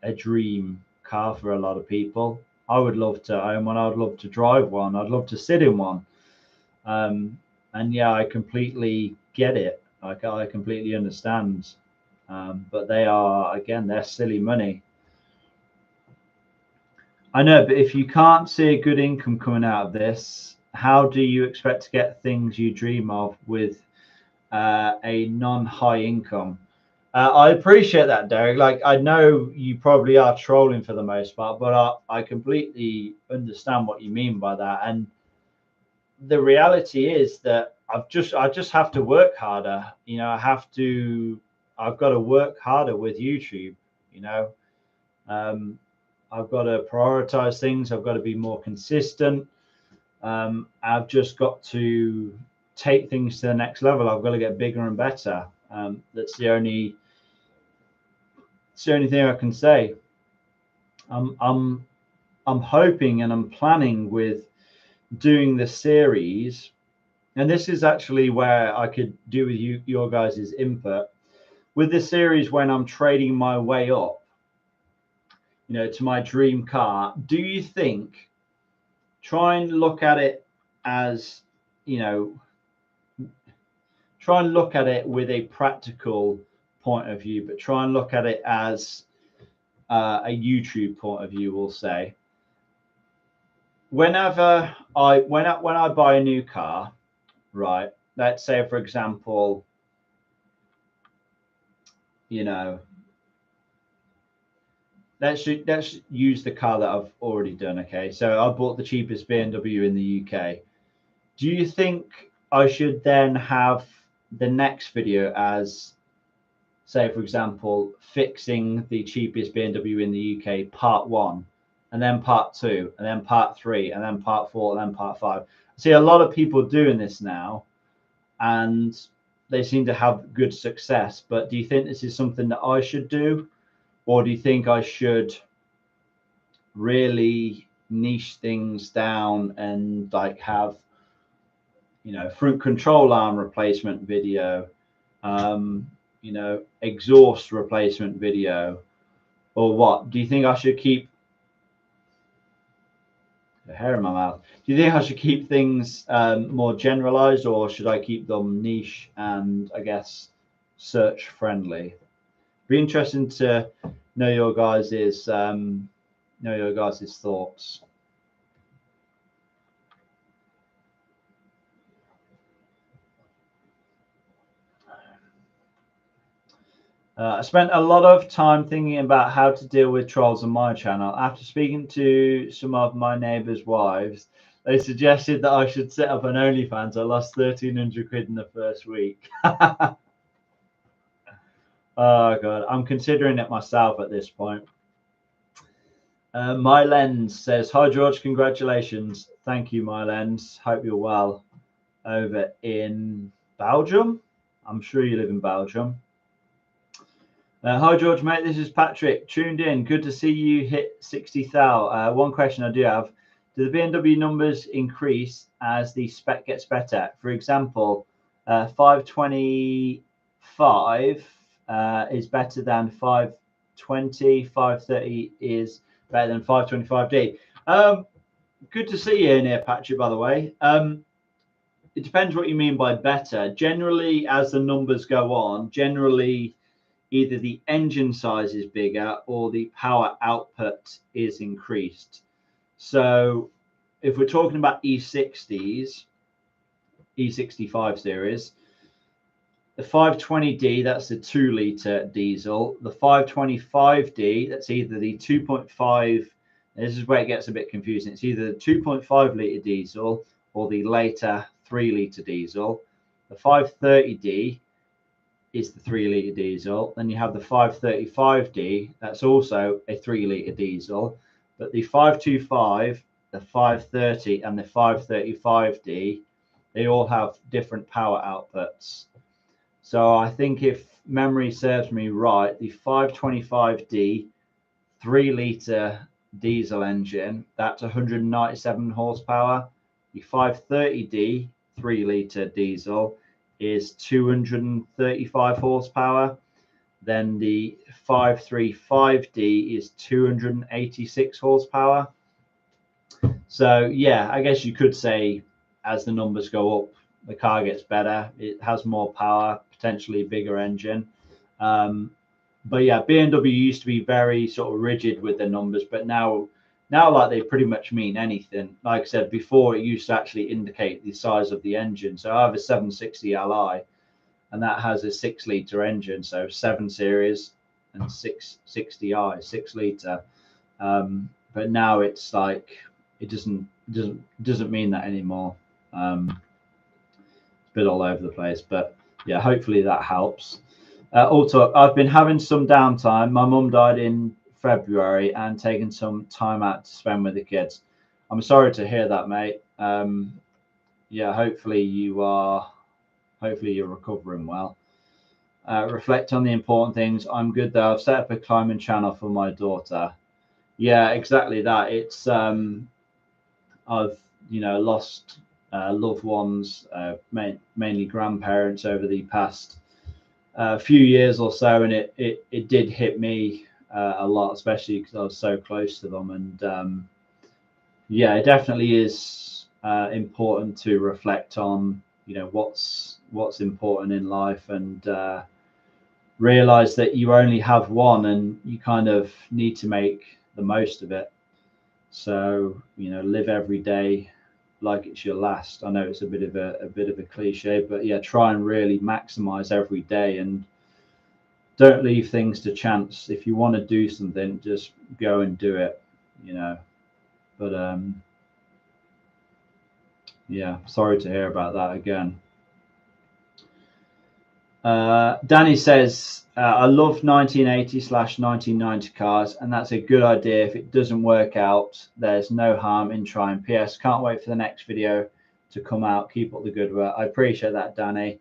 Speaker 1: a dream car for a lot of people. I would love to own one. I'd love to drive one. I'd love to sit in one. And yeah, I completely get it. Like, I completely understand. But they're silly money. I know, but if you can't see a good income coming out of this, how do you expect to get things you dream of with a non-high income? I appreciate that, Derek. Like, I know you probably are trolling for the most part, but I completely understand what you mean by that. And the reality is that I just have to work harder. I've got to work harder with YouTube. I've got to prioritize things. I've got to be more consistent. I've just got to take things to the next level. I've got to get bigger and better. That's the only thing I can say. I'm hoping and I'm planning with doing the series, and this is actually where I could do with your guys' input with this series when I'm trading my way up, to my dream car. Do you think try and look at it as, try and look at it with a practical point of view, but try and look at it as a YouTube point of view, we'll say. Whenever when I buy a new car, right? Let's say, for example, let's use the car that I've already done. Okay, so I bought the cheapest BMW in the UK. Do you think I should then have the next video as say, for example, fixing the cheapest BMW in the UK, part 1, and then part 2, and then part 3, and then part 4, and then part 5. I see a lot of people doing this now, and they seem to have good success. But do you think this is something that I should do, or do you think I should really niche things down and like have, you know, front control arm replacement video, you know, exhaust replacement video, or what? Do you think I should keep the hair in my mouth? Do you think I should keep things more generalized, or should I keep them niche and, I guess, search friendly? Be interesting to know your guys's thoughts. I spent a lot of time thinking about how to deal with trolls on my channel. After speaking to some of my neighbours' wives, they suggested that I should set up an OnlyFans. I lost 1,300 quid in the first week. Oh God, I'm considering it myself at this point. My Lens says, "Hi George, congratulations." Thank you, My Lens. Hope you're well over in Belgium. I'm sure you live in Belgium. Hi George, mate. This is Patrick. Tuned in. Good to see you hit 60,000. One question I do have: do the BMW numbers increase as the spec gets better? For example, 525 is better than 520. 530 is better than 525D. Good to see you in here, Patrick. By the way, it depends what you mean by better. Generally, as the numbers go on, generally, either the engine size is bigger or the power output is increased. So if we're talking about E60s, E65 series, the 520D, that's the 2-litre diesel. The 525D, that's either the 2.5, this is where it gets a bit confusing. It's either the 2.5-litre diesel or the later 3-litre diesel. The 530D is the 3-litre diesel. Then you have the 535D, that's also a 3-litre diesel. But the 525, the 530, and the 535D, they all have different power outputs. So I think, if memory serves me right, the 525D 3-litre diesel engine, that's 197 horsepower. The 530D 3-litre diesel is 235 horsepower. Then the 535D is 286 horsepower. So yeah, I guess you could say as the numbers go up, the car gets better. It has more power, potentially bigger engine. But yeah, BMW used to be very sort of rigid with the numbers, but now like they pretty much mean anything. Like I said before, it used to actually indicate the size of the engine. So I have a 760 Li, and that has a 6-litre engine, so 7 Series and 660i, 6-litre. But now it's like it doesn't mean that anymore. It's a bit all over the place, but yeah, hopefully that helps. Also, I've been having some downtime. My mum died in February, and taking some time out to spend with the kids. I'm sorry to hear that, mate. Yeah, hopefully you're recovering well. Reflect on the important things. I'm good though. I've set up a climbing channel for my daughter. Yeah, exactly that. It's I've lost loved ones, mainly grandparents, over the past few years or so, and it did hit me a lot, especially because I was so close to them. And yeah, it definitely is important to reflect on what's important in life, and realize that you only have one, and you kind of need to make the most of it. So live every day like it's your last. I know it's a bit of a cliche, but yeah, try and really maximize every day, and don't leave things to chance. If you want to do something, just go and do it. But yeah, sorry to hear about that again. Danny says, I love 1980/1990 cars, and that's a good idea. If it doesn't work out, there's no harm in trying. PS, can't wait for the next video to come out. Keep up the good work. I appreciate that, Danny.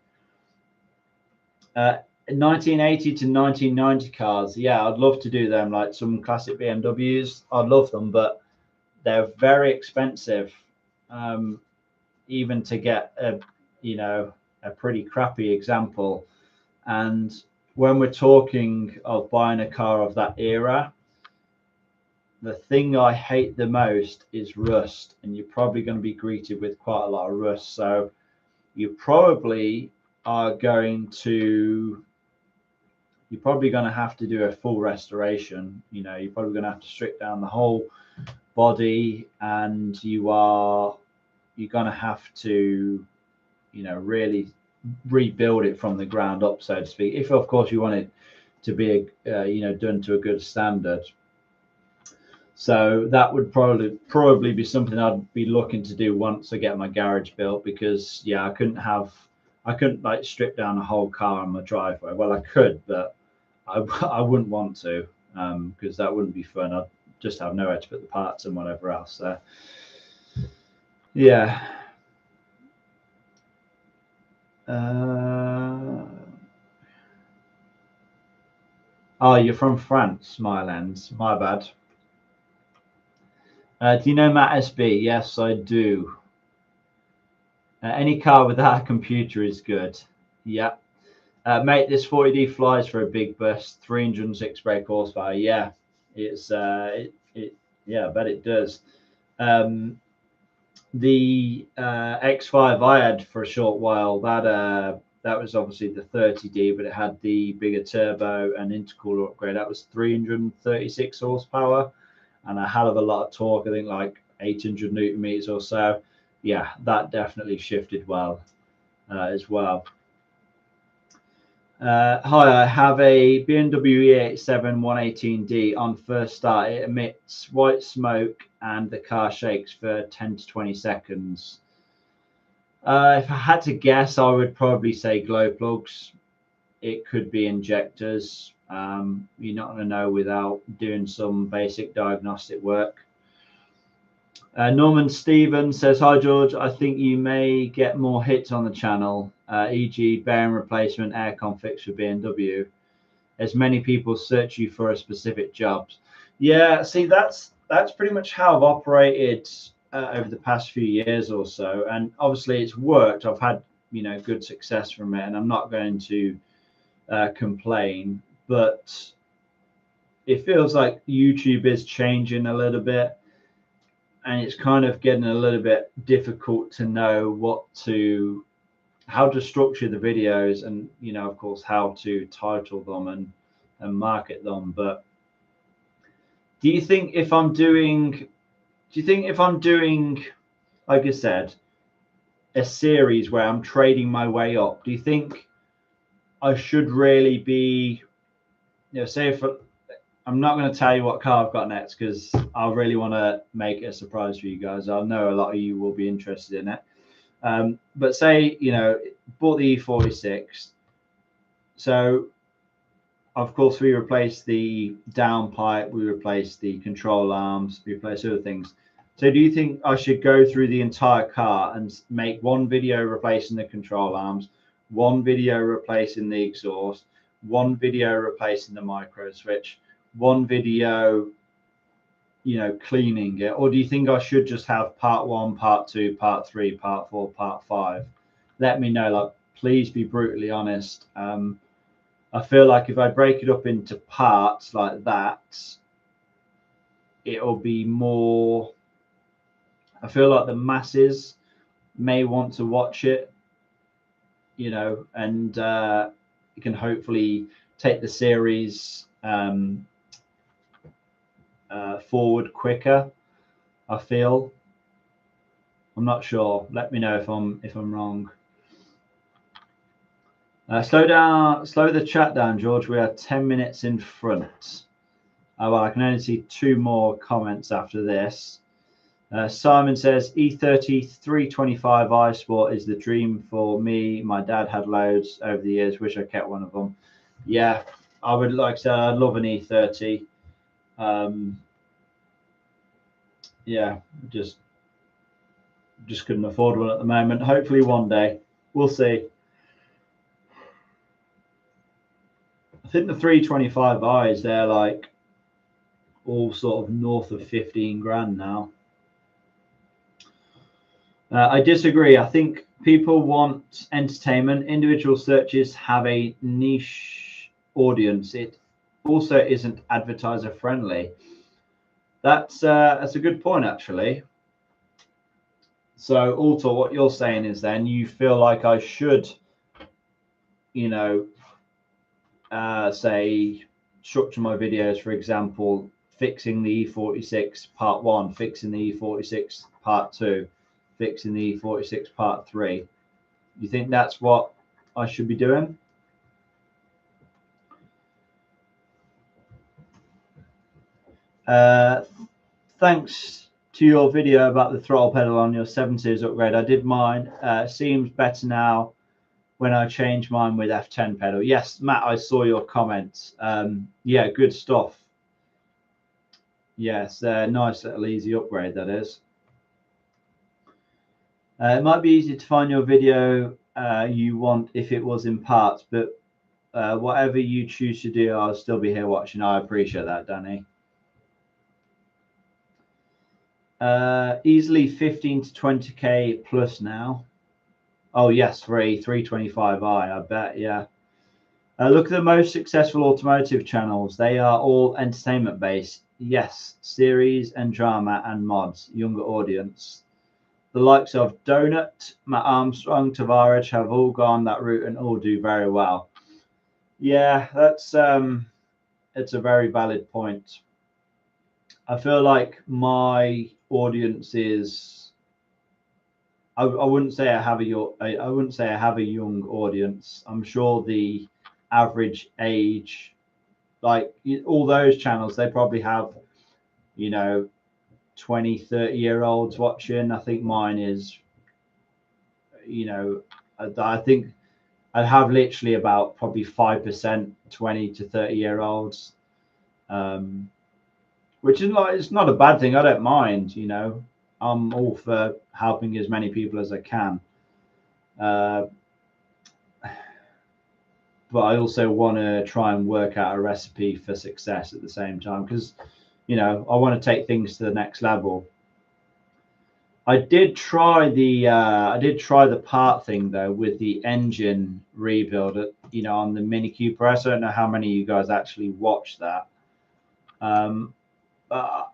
Speaker 1: 1980 to 1990 cars, yeah, I'd love to do them, like some classic BMWs. I'd love them, but they're very expensive, even to get a pretty crappy example. And when we're talking of buying a car of that era, the thing I hate the most is rust, and you're probably going to be greeted with quite a lot of rust. So you probably are going to have to do a full restoration. You're probably going to have to strip down the whole body, and you're going to have to really rebuild it from the ground up, so to speak, if of course you want it to be done to a good standard. So that would probably be something I'd be looking to do once I get my garage built, because yeah, I couldn't like strip down a whole car on my driveway. Well, I could, but I wouldn't want to, because that wouldn't be fun. I'd just have nowhere to put the parts and whatever else. So yeah. Oh, you're from France, Mylands. My bad. Do you know Matt SB? Yes, I do. Any car without a computer is good. Yeah. Mate, this 40D flies for a big bus. 306 brake horsepower. Yeah, it's yeah, I bet it does. The X5 I had for a short while, that was obviously the 30D, but it had the bigger turbo and intercooler upgrade. That was 336 horsepower and a hell of a lot of torque. I think like 800 Newton meters or so. Yeah, that definitely shifted well as well. Hi, I have a BMW E47 118D. On first start, it emits white smoke and the car shakes for 10 to 20 seconds. If I had to guess, I would probably say glow plugs. It could be injectors. You're not going to know without doing some basic diagnostic work. Norman Stevens says, hi George, I think you may get more hits on the channel, e.g. bearing replacement, aircon fix for BMW, as many people search you for a specific job. Yeah, see, that's pretty much how I've operated over the past few years or so, and obviously it's worked. I've had good success from it, and I'm not going to complain, but it feels like YouTube is changing a little bit. And it's kind of getting a little bit difficult to know how to structure the videos, and of course how to title them and market them. But do you think if I'm doing, like I said, a series where I'm trading my way up, do you think I should really be, say if I'm not going to tell you what car I've got next, because I really want to make it a surprise for you guys. I know a lot of you will be interested in it. But say, bought the E46. So, of course, we replaced the downpipe, we replaced the control arms, we replaced other things. So do you think I should go through the entire car and make one video replacing the control arms, one video replacing the exhaust, one video replacing the micro switch, one video cleaning it? Or do you think I should just have part 1, part 2, part 3, part 4, part 5? Let me know. Like, please be brutally honest. I feel like if I break it up into parts like that, it'll be more, I feel like the masses may want to watch it, and you can hopefully take the series forward quicker. I feel. I'm not sure. Let me know if I'm wrong. Slow the chat down, George. We are 10 minutes in front. Well, I can only see 2 more comments after this. Simon says E30 325i Sport is the dream for me. My dad had loads over the years. Wish I kept one of them. Yeah, I would, like I said, I'd love an E30. Yeah, just couldn't afford one at the moment. Hopefully one day. We'll see. I think the 325i's, they're like all sort of north of 15 grand now. I disagree. I think people want entertainment. Individual searches have a niche audience. It also isn't advertiser friendly. That's a good point, actually. So, Alto, what you're saying is then you feel like I should, you know, say, structure my videos, for example, fixing the E46 part 1, fixing the E46 part 2, fixing the E46 part 3. You think that's what I should be doing? Thanks to your video about the throttle pedal on your 7 Series upgrade. I did mine. Seems better now when I change mine with F10 pedal. Yes, Matt, I saw your comments. Yeah, good stuff. Yes, nice little easy upgrade, that is. It might be easy to find your video you want if it was in parts, but whatever you choose to do, I'll still be here watching. I appreciate that, Danny. Easily 15 to 20k plus now. Oh yes, for a 325i, I bet. Yeah. Look at the most successful automotive channels. They are all entertainment based. Yes, series and drama and mods, younger audience. The likes of Donut, Matt Armstrong, Tavares have all gone that route and all do very well. Yeah, that's it's a very valid point. I feel like my audience is, I wouldn't say I have I wouldn't say I have a young audience. I'm sure the average age, like all those channels, they probably have, 20, 30-year-olds watching. I think mine is, I think I have literally about probably 5% 20 to 30-year-olds, which is like, it's not a bad thing. I don't mind. I'm all for helping as many people as I can. But I also want to try and work out a recipe for success at the same time, because I want to take things to the next level. I did try the part thing though with the engine rebuild on the Mini Cooper S. I don't know how many of you guys actually watched that. I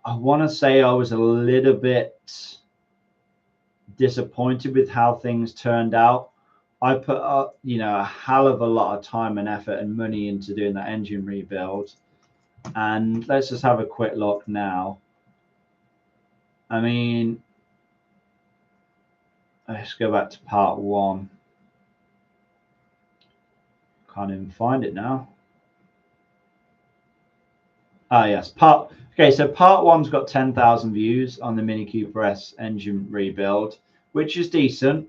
Speaker 1: want to say I was a little bit disappointed with how things turned out. I put up, a hell of a lot of time and effort and money into doing that engine rebuild. And let's just have a quick look now. I mean, let's go back to part 1. Can't even find it now. Ah, yes, okay, so part 1's got 10,000 views on the Mini Cooper S engine rebuild, which is decent.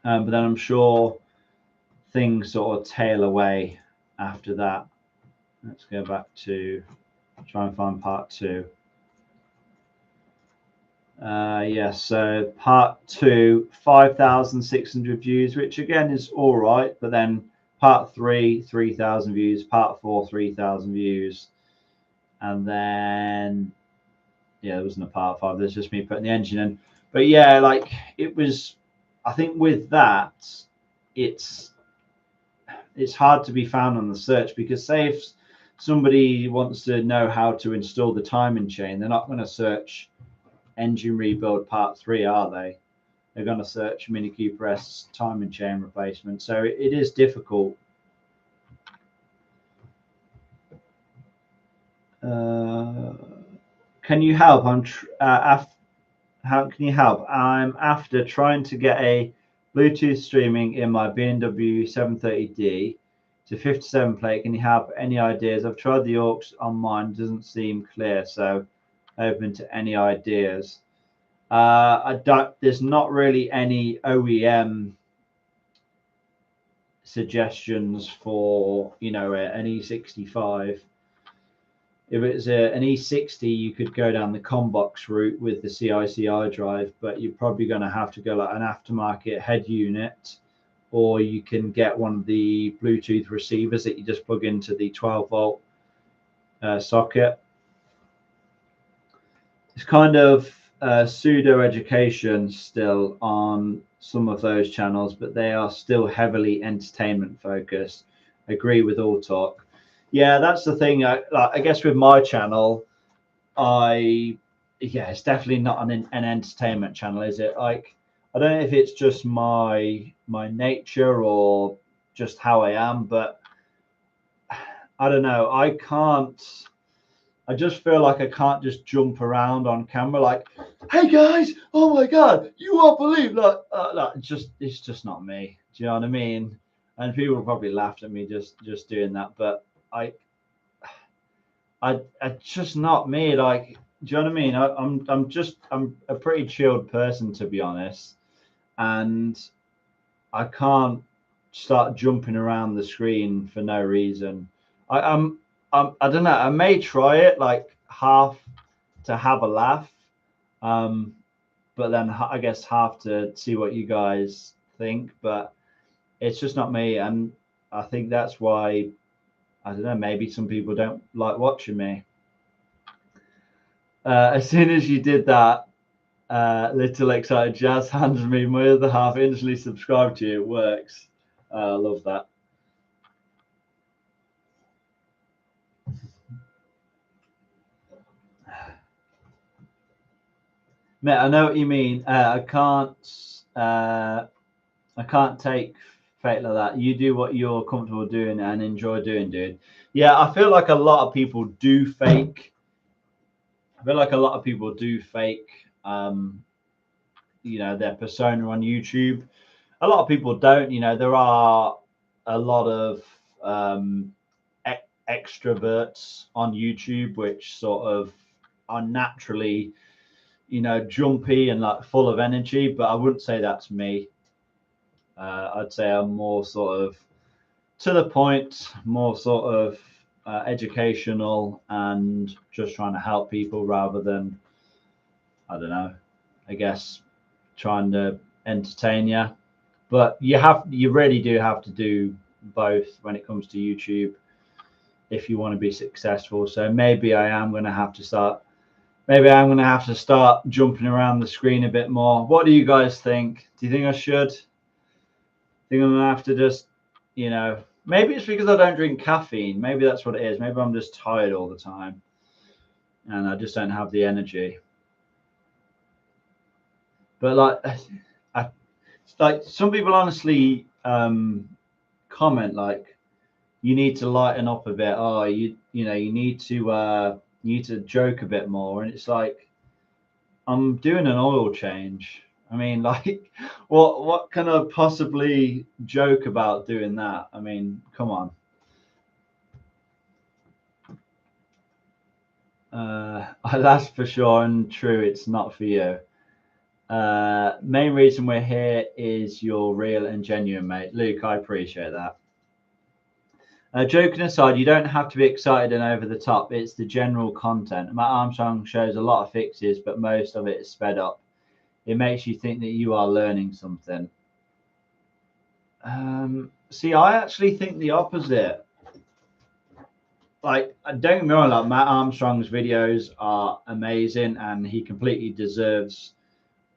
Speaker 1: But then I'm sure things sort of tail away after that. Let's go back to try and find part 2. Yes, so part 2, 5,600 views, which again is all right. But then part 3, 3,000 views. Part 4, 3,000 views. And then, yeah, there wasn't a part 5. There's just me putting the engine in. But yeah, like it was, I think with that, it's hard to be found on the search, because say if somebody wants to know how to install the timing chain, they're not going to search engine rebuild part 3, are they? They're going to search Mini Cooper S timing chain replacement. So it is difficult. Can you help? How can you help? I'm after trying to get a Bluetooth streaming in my BMW 730D to 57 plate. Can you help? Any ideas? I've tried the aux on mine, doesn't seem clear, so open to any ideas. There's not really any OEM suggestions for, you know, an E65. If it's an E60, you could go down the ComBox route with the CI/CI drive, but you're probably going to have to go like an aftermarket head unit, or you can get one of the Bluetooth receivers that you just plug into the 12-volt socket. It's kind of pseudo education still on some of those channels, but they are still heavily entertainment focused. Agree with all talk. Yeah, that's the thing. I guess with my channel, it's definitely not an entertainment channel, is it? Like, I don't know if it's just my nature or just how I am, but I don't know. I just feel like I can't just jump around on camera like, "Hey guys, oh my god, you won't believe that!" It's just not me. Do you know what I mean? And people probably laughed at me just doing that, but I just not me. Like, do you know what I mean? I'm a pretty chilled person, to be honest, and I can't start jumping around the screen for no reason. I don't know. I may try it like half to have a laugh, but then I guess half to see what you guys think. But it's just not me, and I think that's why, I don't know. Maybe some people don't like watching me. As soon as you did that, little excited jazz hands me my other half instantly subscribed to you. It works. I love that. Mate, I know what you mean. I can't take fate like that. You do what you're comfortable doing and enjoy doing, dude. Yeah, I feel like a lot of people do fake. I feel like a lot of people do fake. You know, their persona on YouTube. A lot of people don't. You know, there are a lot of extroverts on YouTube, which sort of are naturally, you know, jumpy and like full of energy. But I wouldn't say that's me. I'd say I'm more sort of to the point, more sort of educational and just trying to help people rather than, I don't know, I guess trying to entertain you. But you really do have to do both when it comes to YouTube if you want to be successful. So maybe I am going to have to start. Maybe I'm going to have to start jumping around the screen a bit more. What do you guys think? Do you think I should? Think I'm going to have to just, you know, maybe it's because I don't drink caffeine. Maybe that's what it is. Maybe I'm just tired all the time and I just don't have the energy. But like some people honestly comment like, you need to lighten up a bit. Oh, you know, you need to joke a bit more. And it's like, I'm doing an oil change. I mean, like, what can I possibly joke about doing that? I mean, come on. That's for sure and true. It's not for you. Main reason we're here is you're real and genuine, mate. Luke, I appreciate that. Joking aside, you don't have to be excited and over the top. It's the general content. Matt Armstrong shows a lot of fixes, but most of it is sped up. It makes you think that you are learning something. See, I actually think the opposite. Like, don't get me wrong, like Matt Armstrong's videos are amazing and he completely deserves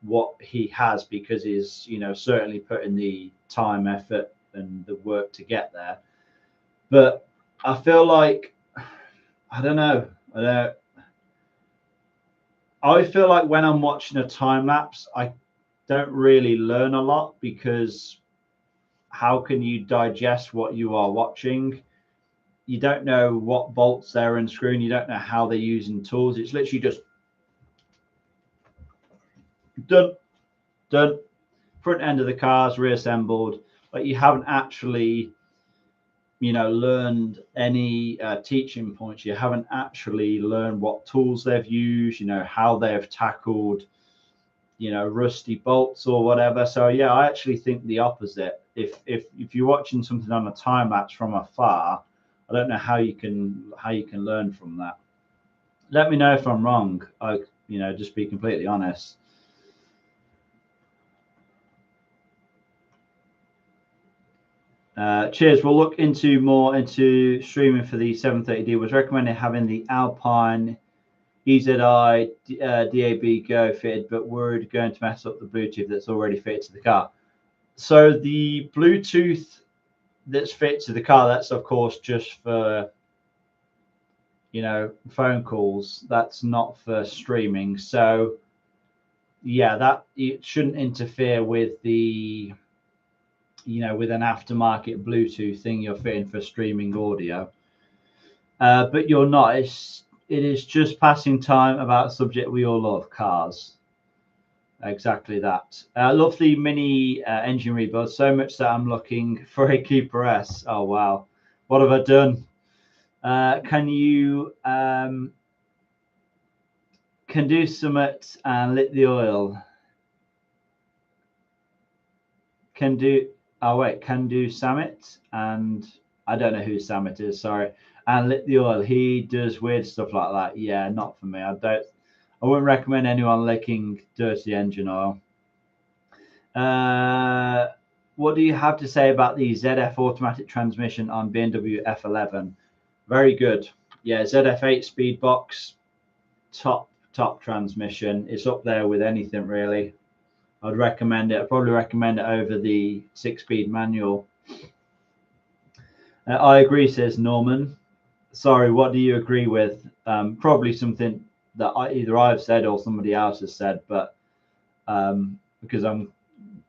Speaker 1: what he has because he's, you know, certainly put in the time, effort, and the work to get there. But I feel like, I don't know. I feel like when I'm watching a time lapse, I don't really learn a lot because how can you digest what you are watching? You don't know what bolts they're unscrewing. You don't know how they're using tools. It's literally just done, done. Front end of the car's reassembled. Like, you haven't actually, you know, learned any teaching points. You haven't actually learned what tools they've used, you know, how they've tackled you know, rusty bolts or whatever. So yeah, I actually think the opposite. If you're watching something on a time lapse from afar, I don't know how you can learn from that. Let me know if I'm wrong. You know, just be completely honest. Cheers. We'll look into more into streaming for the 730D. Was recommended having the Alpine EZI DAB Go fitted, but worried going to mess up the Bluetooth that's already fitted to the car. So the Bluetooth that's fitted to the car, that's of course just for, you know, phone calls. That's not for streaming. So yeah, that it shouldn't interfere with the, you know, with an aftermarket Bluetooth thing you're fitting for streaming audio. But you're not. It is just passing time about a subject we all love, cars. Exactly that. Lovely mini engine rebuild. So much that I'm looking for a Cooper S. Oh wow, what have I done? Can you can do summit and lit the oil? Can do. Oh wait, can do Summit, and I don't know who Summit is. Sorry, and lit the oil. He does weird stuff like that. Yeah, not for me. I wouldn't recommend anyone licking dirty engine oil. What do you have to say about the ZF automatic transmission on BMW F11? Very good. Yeah, ZF 8-speed box, top transmission. It's up there with anything really. I'd recommend it. I'd probably recommend it over the 6-speed manual. I agree, says Norman. Sorry, what do you agree with? Probably something that either I've said or somebody else has said, but because I'm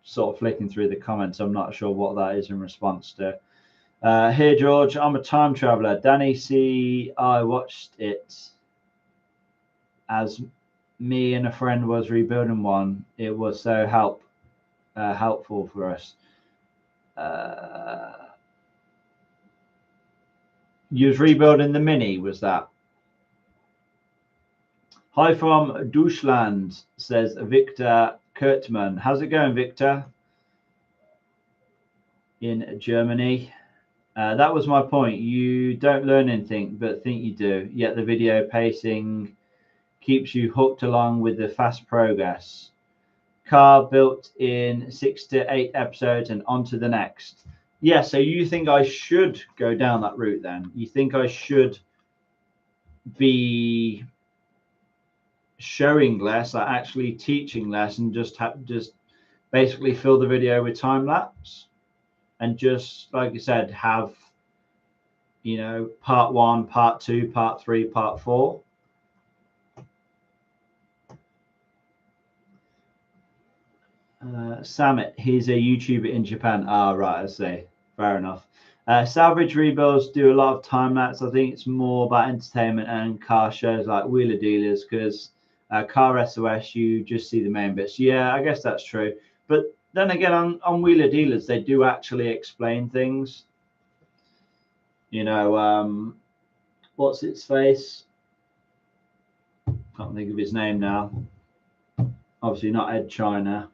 Speaker 1: sort of flicking through the comments, I'm not sure what that is in response to. Here, George, I'm a time traveler. Danny C, I watched it as me and a friend was rebuilding one. It was so helpful for us. You was rebuilding the Mini, was that? Hi from Deutschland, says Victor Kurtman. How's it going, Victor? In Germany. That was my point. You don't learn anything, but think you do. Yet the video pacing keeps you hooked along with the fast progress. Car built in 6 to 8 episodes and on to the next. Yeah, so you think I should go down that route then? You think I should be showing less, like actually teaching less, and just basically fill the video with time lapse, and just like you said, have, you know, part 1, part 2, part 3, part 4. Samit, he's a YouTuber in Japan. Ah, right, I see. Fair enough. Salvage rebuilds do a lot of time lapse. I think it's more about entertainment and car shows like Wheeler Dealers, because Car SOS, you just see the main bits. Yeah, I guess that's true. But then again, on Wheeler Dealers, they do actually explain things. You know, what's its face? Can't think of his name now. Obviously not Ed China.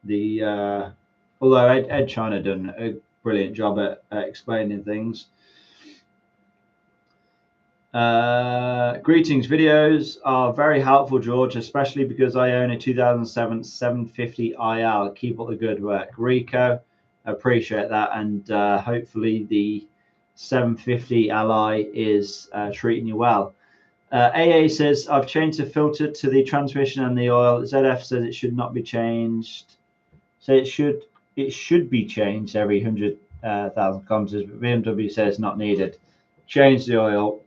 Speaker 1: Although Ed China done a brilliant job at explaining things. Greetings. Videos are very helpful, George, especially because I own a 2007 750 IL. Keep up the good work, Rico. Appreciate that, and hopefully the 750 Ally is treating you well. AA says I've changed the filter to the transmission and the oil. ZF says it should not be changed. So it should be changed every 100,000 kilometers, but BMW says not needed. Change the oil.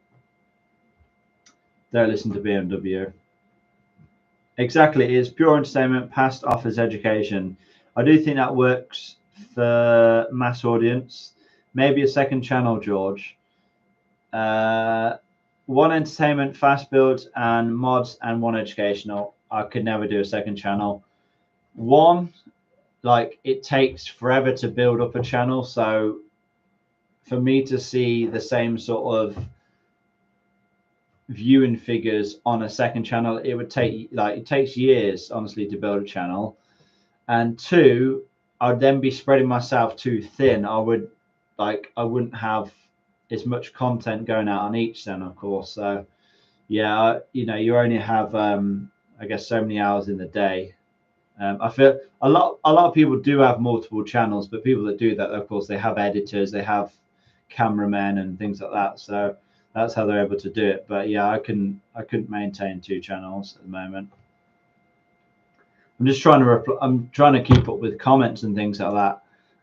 Speaker 1: Don't listen to BMW. Exactly, it's pure entertainment. Past offers education. I do think that works for mass audience. Maybe a second channel, George. One entertainment, fast builds and mods, and one educational. I could never do a second channel. One, like, it takes forever to build up a channel, so for me to see the same sort of viewing figures on a second channel. It would take it takes years, honestly, to build a channel. And two, I'd then be spreading myself too thin. I wouldn't have as much content going out on each then, of course. So yeah, you only have I guess so many hours in the day. I feel a lot of people do have multiple channels, but people that do that, of course, they have editors, they have cameramen and things like that. So that's how they're able to do it. But yeah, I couldn't maintain 2 channels at the moment. I'm just trying to I'm trying to keep up with comments and things like that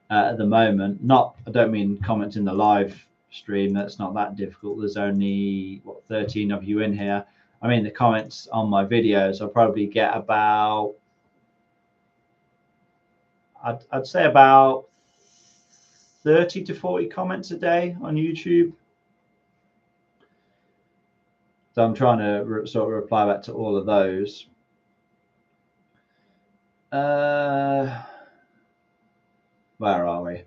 Speaker 1: at the moment. I don't mean comments in the live stream. That's not that difficult. There's only 13 of you in here. I mean the comments on my videos. I'll probably get about I'd say about 30 to 40 comments a day on YouTube. So I'm trying to sort of reply back to all of those. Where are we?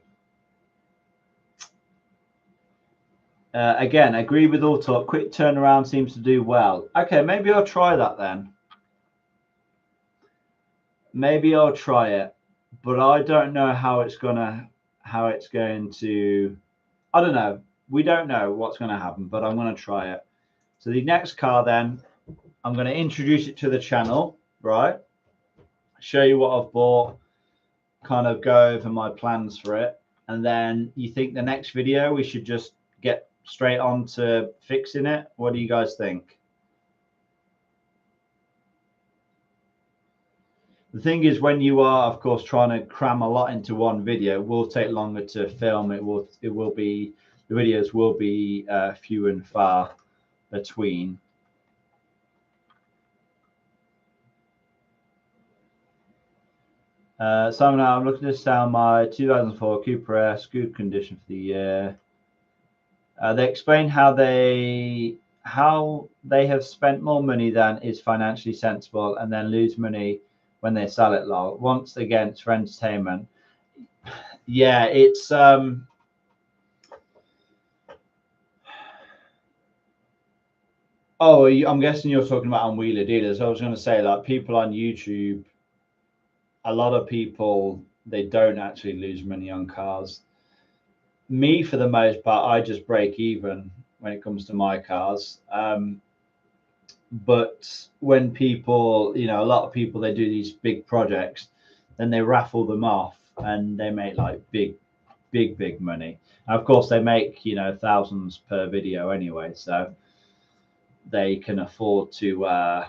Speaker 1: Again, agree with all talk. Quick turnaround seems to do well. Okay, maybe I'll try that then. Maybe I'll try it, but I don't know how it's going to. I don't know. We don't know what's going to happen, but I'm going to try it. So the next car, then, I'm going to introduce it to the channel, right? Show you what I've bought, kind of go over my plans for it, and then you think the next video we should just get straight on to fixing it? What do you guys think? The thing is, when you are, of course, trying to cram a lot into one video, it will take longer to film. The videos will be few and far between. So now I'm looking to sell my 2004 Cooper S, good condition for the year. They explain how they have spent more money than is financially sensible, and then lose money when they sell it. Lol. Once again, it's for entertainment. Yeah, it's I'm guessing you're talking about on Wheeler Dealers. I was going to say, like, people on YouTube, a lot of people, they don't actually lose money on cars. Me, for the most part, I just break even when it comes to my cars. But when people, a lot of people, they do these big projects, then they raffle them off and they make like big money. And of course, they make, thousands per video anyway, so they can afford to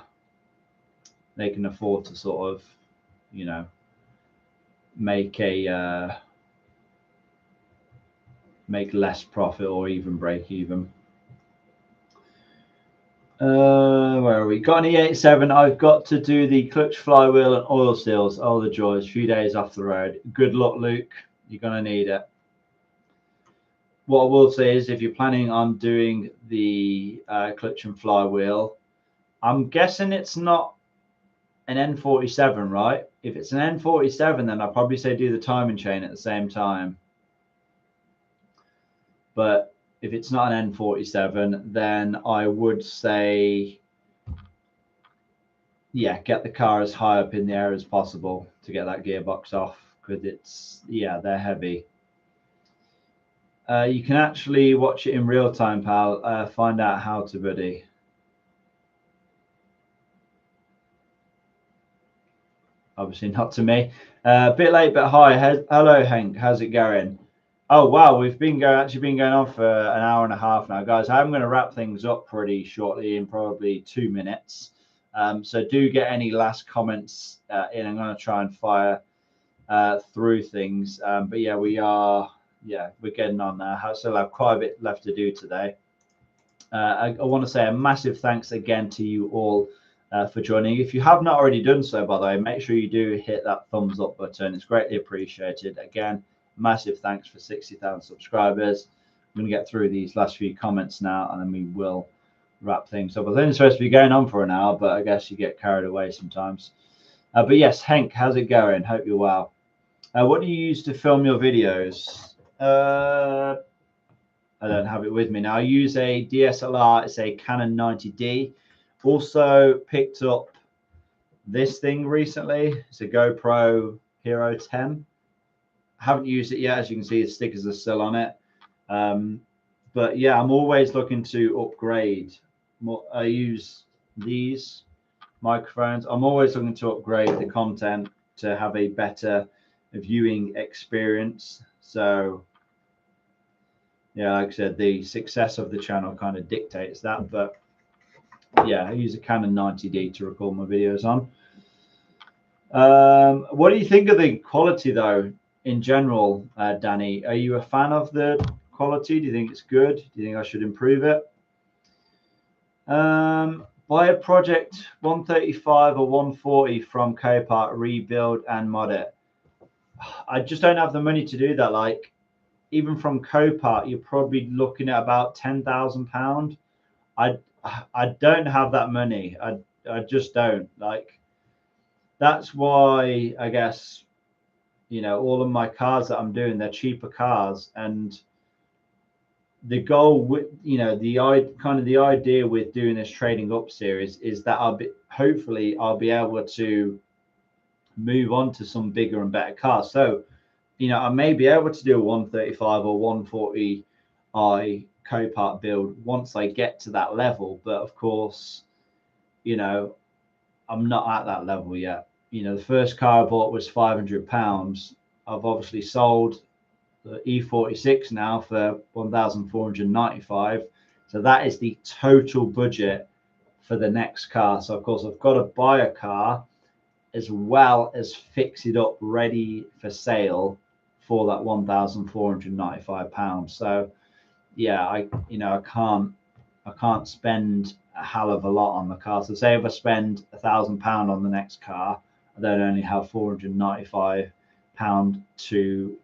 Speaker 1: sort of, make less profit or even break even. Where are we? Got an E87. I've got to do the clutch, flywheel, and oil seals. Oh, the joys. Few days off the road. Good luck, Luke. You're going to need it. What I will say is, if you're planning on doing the clutch and flywheel, I'm guessing it's not an N47, right? If it's an N47, then I'll probably say do the timing chain at the same time. But if it's not an N47, then I would say, yeah, get the car as high up in the air as possible to get that gearbox off, because they're heavy. You can actually watch it in real time, pal. Find out how to, buddy. Obviously not to me. A bit late, but hi. Hello, Hank. How's it going? Oh, wow. We've been going on for an hour and a half now, guys. I'm going to wrap things up pretty shortly, in probably 2 minutes. So do get any last comments in. I'm going to try and fire through things. But yeah, we're getting on there. I still have quite a bit left to do today. I want to say a massive thanks again to you all for joining. If you have not already done so, by the way, make sure you do hit that thumbs up button. It's greatly appreciated. Again, massive thanks for 60,000 subscribers. I'm going to get through these last few comments now, and then we will wrap things up. I think it's supposed to be going on for an hour, but I guess you get carried away sometimes. But yes, Hank, how's it going? Hope you're well. What do you use to film your videos? I don't have it with me now. I use a DSLR. It's a Canon 90D. Also picked up this thing recently. It's a GoPro Hero 10. I haven't used it yet. As you can see, the stickers are still on it. But yeah, I'm always looking to upgrade. I use these microphones. I'm always looking to upgrade the content to have a better viewing experience. So yeah, like I said, the success of the channel kind of dictates that. But yeah, I use a Canon 90D to record my videos on. What do you think of the quality though in general, Danny? Are you a fan of the quality? Do you think it's good? Do you think I should improve it? Buy a project 135 or 140 from Copart, rebuild and mod it. I just don't have the money to do that. Like, even from Copart, you're probably looking at about £10,000. I don't have that money. I just don't. Like, that's why I guess, you know, all of my cars that I'm doing, they're cheaper cars. And the goal with, you know, the idea with doing this trading up series is that hopefully I'll be able to move on to some bigger and better cars. So, you know, I may be able to do a 135 or 140i Copart build once I get to that level. But of course, you know, I'm not at that level yet. You know, the first car I bought was £500. I've obviously sold the E46 now for 1,495. So that is the total budget for the next car. So of course I've got to buy a car as well as fix it up ready for sale for that £1,495. So yeah, I can't spend a hell of a lot on the car. So say if I spend £1,000 on the next car, I then only have £495 to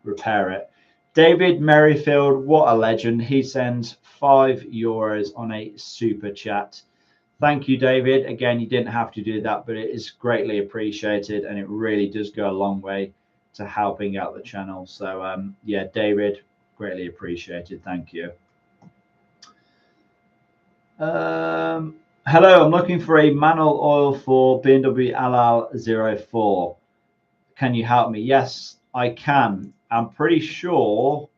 Speaker 1: repair it. David Merrifield, what a legend. He sends €5 on a super chat. Thank you, David. Again, you didn't have to do that, but it is greatly appreciated, and it really does go a long way to helping out the channel. So yeah, David, greatly appreciated. Thank you. Hello, I'm looking for a manual oil for BMW Alal 04. Can you help me? Yes, I can. I'm pretty sure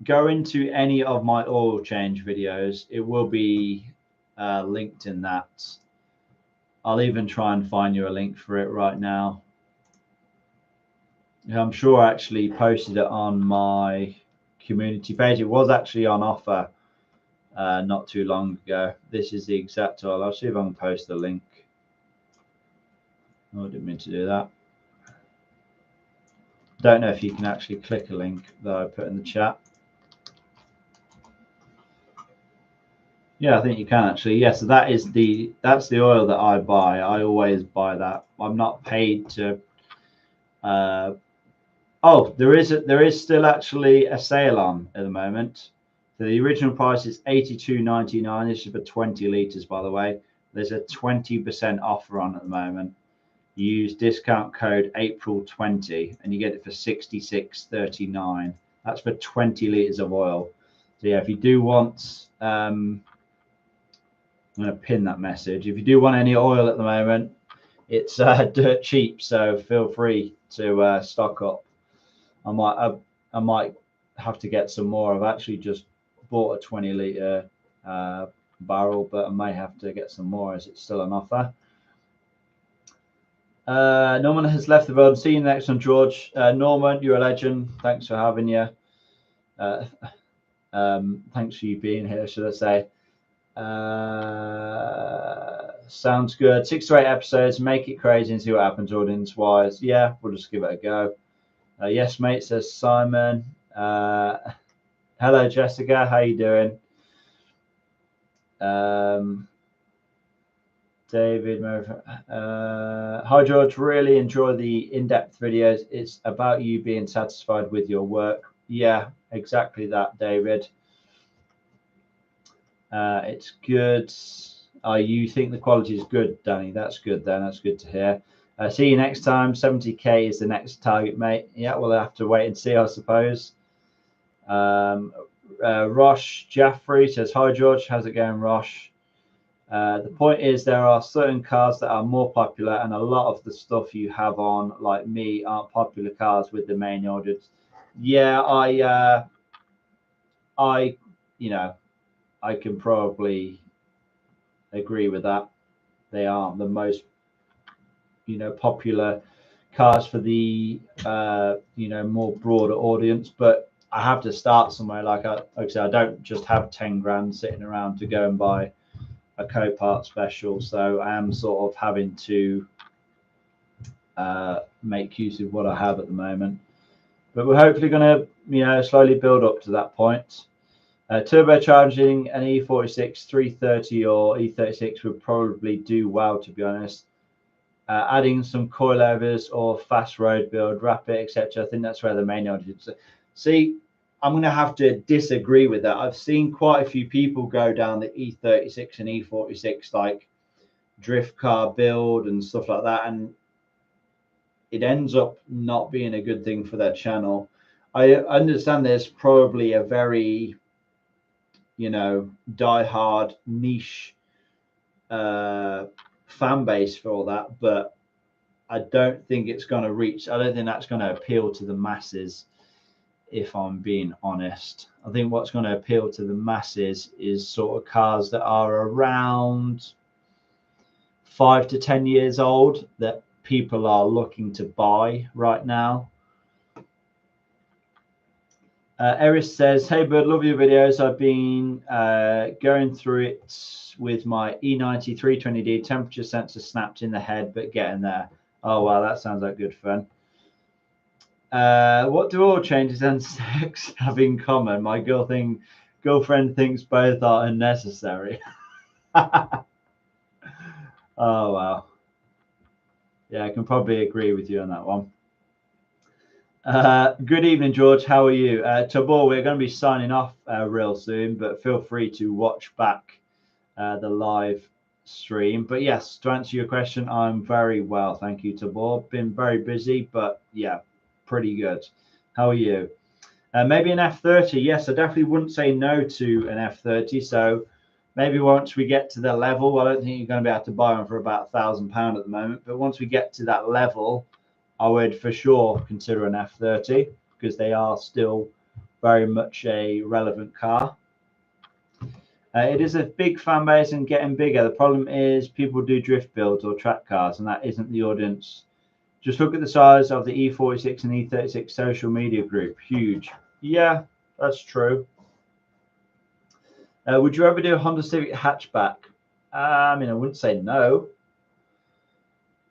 Speaker 1: go into any of my oil change videos. It will be linked in that. I'll even try and find you a link for it right now. I'm sure I actually posted it on my community page. It was actually on offer not too long ago. This is the exact oil. I'll see if I can post the link. Oh, I didn't mean to do that. Don't know if you can actually click a link that I put in the chat. Yeah, I think you can actually. Yes, so that's the oil that I buy. I always buy that. I'm not paid to. Oh, there is still actually a sale on at the moment. So the original price is £82.99. This is for 20 litres, by the way. There's a 20% offer on at the moment. You use discount code April20 and you get it for £66.39. That's for 20 litres of oil. So yeah, if you do want, I'm going to pin that message. If you do want any oil at the moment, it's dirt cheap. So feel free to stock up. I might have to get some more. I've actually just bought a 20 litre barrel, but I may have to get some more as it's still on offer. Norman has left the world. See you next one, George. Norman, you're a legend. Thanks for having you. Thanks for you being here, should I say. Sounds good. 6 to 8 episodes. Make it crazy and see what happens audience wise. Yeah, we'll just give it a go. Yes, mate, says Simon. Hello, Jessica. How you doing? David, hi George, really enjoy the in-depth videos. It's about you being satisfied with your work. Yeah, exactly that, David. It's good. You think the quality is good, Danny? That's good then. That's good to hear. See you next time. 70k is the next target, mate. Yeah, we'll have to wait and see, I suppose. Rosh Jaffrey says, hi George, how's it going, Rosh? The point is there are certain cars that are more popular, and a lot of the stuff you have on, like me, aren't popular cars with the main audience. Yeah, I, you know, I can probably agree with that. They aren't the most, popular cars for the, more broader audience. But I have to start somewhere. Like I said, I don't just have 10 grand sitting around to go and buy a Copart special. So I am sort of having to make use of what I have at the moment. But we're hopefully going to, slowly build up to that point. Turbocharging an E46 330 or E36 would probably do well, to be honest. Adding some coilovers or fast road build, rapid, etc. I think that's where the main audience. See, I'm going to have to disagree with that. I've seen quite a few people go down the E36 and E46 like drift car build and stuff like that, and it ends up not being a good thing for their channel. I understand there's probably a very, die-hard niche fan base for all that, but I don't think it's going to reach. I don't think that's going to appeal to the masses, if I'm being honest. I think what's going to appeal to the masses is sort of cars that are around 5 to 10 years old that people are looking to buy right now. Eris says, hey bud, love your videos. I've been going through it with my E90 320D. Temperature sensor snapped in the head, but getting there. Oh wow, that sounds like good fun. What do all changes and sex have in common? My girlfriend thinks both are unnecessary. Oh wow. Yeah, I can probably agree with you on that one. Good evening, George. How are you? Tabor, we're going to be signing off real soon, but feel free to watch back the live stream. But yes, to answer your question, I'm very well. Thank you, Tabor. Been very busy, but yeah, pretty good. How are you? Maybe an F30. Yes, I definitely wouldn't say no to an F30. So maybe once we get to the level, I don't think you're going to be able to buy one for about £1,000 at the moment. But once we get to that level, I would for sure consider an F30 because they are still very much a relevant car. It is a big fan base and getting bigger. The problem is people do drift builds or track cars, and that isn't the audience. Just look at the size of the E46 and E36 social media group. Huge. Yeah, that's true. Would you ever do a Honda Civic hatchback? I mean, I wouldn't say no.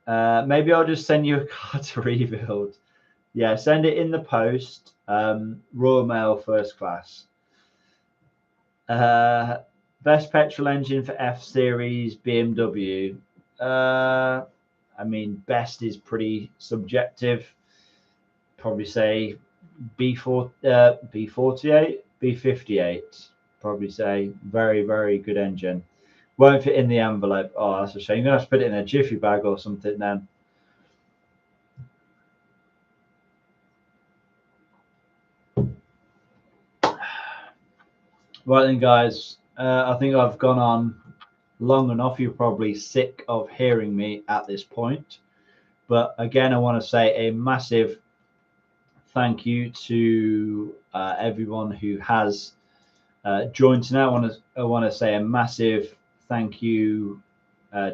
Speaker 1: Maybe I'll just send you a car to rebuild. Yeah, send it in the post. Royal Mail first class. Best petrol engine for F Series BMW. I mean, best is pretty subjective. Probably say B48, B58. Probably say very, very good engine. Won't fit in the envelope. Oh, that's a shame. You're gonna have to put it in a jiffy bag or something then. Right then, guys. I think I've gone on long enough. You're probably sick of hearing me at this point. But again, I want to say a massive thank you to everyone who has joined tonight. I want to say a massive thank you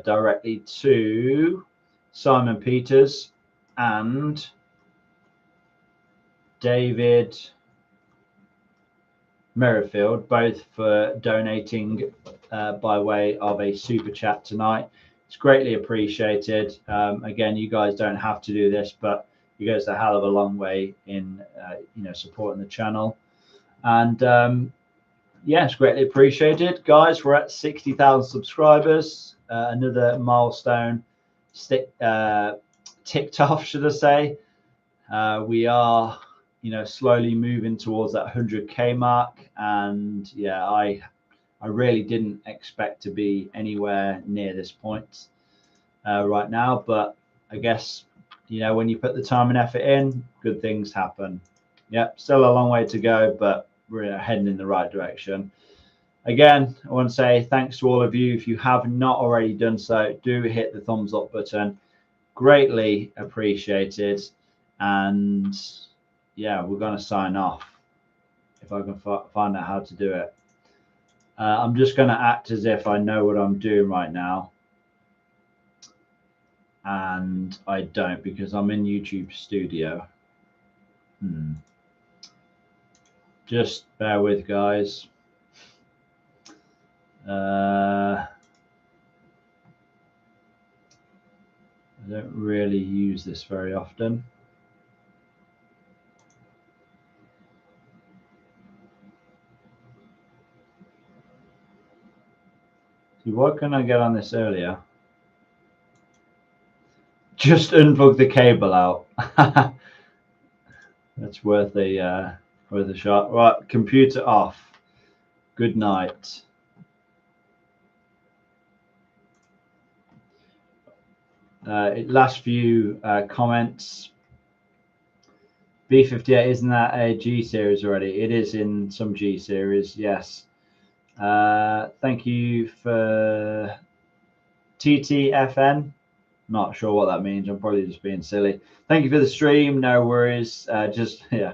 Speaker 1: directly to Simon Peters and David Merrifield, both for donating by way of a super chat tonight. It's greatly appreciated. Again, you guys don't have to do this, but it goes a hell of a long way in supporting the channel. And yes, greatly appreciated, guys. We're at 60,000 subscribers. Another milestone ticked off, should I say? We are slowly moving towards that 100K mark, and yeah, I really didn't expect to be anywhere near this point right now, but I guess when you put the time and effort in, good things happen. Yep, still a long way to go, but we're heading in the right direction. Again, I want to say thanks to all of you. If you have not already done so, do hit the thumbs up button. Greatly appreciated. And yeah, we're going to sign off if I can find out how to do it. I'm just going to act as if I know what I'm doing right now. And I don't, because I'm in YouTube Studio. Just bear with, guys. I don't really use this very often. See, why couldn't I get on this earlier? Just unplug the cable out. That's worth a shot. Right, computer off. Good night. Last few comments. B58, isn't that a G series already? It is in some G series, yes. Thank you for TTFN. Not sure what that means. I'm probably just being silly. Thank you for the stream. No worries. Yeah.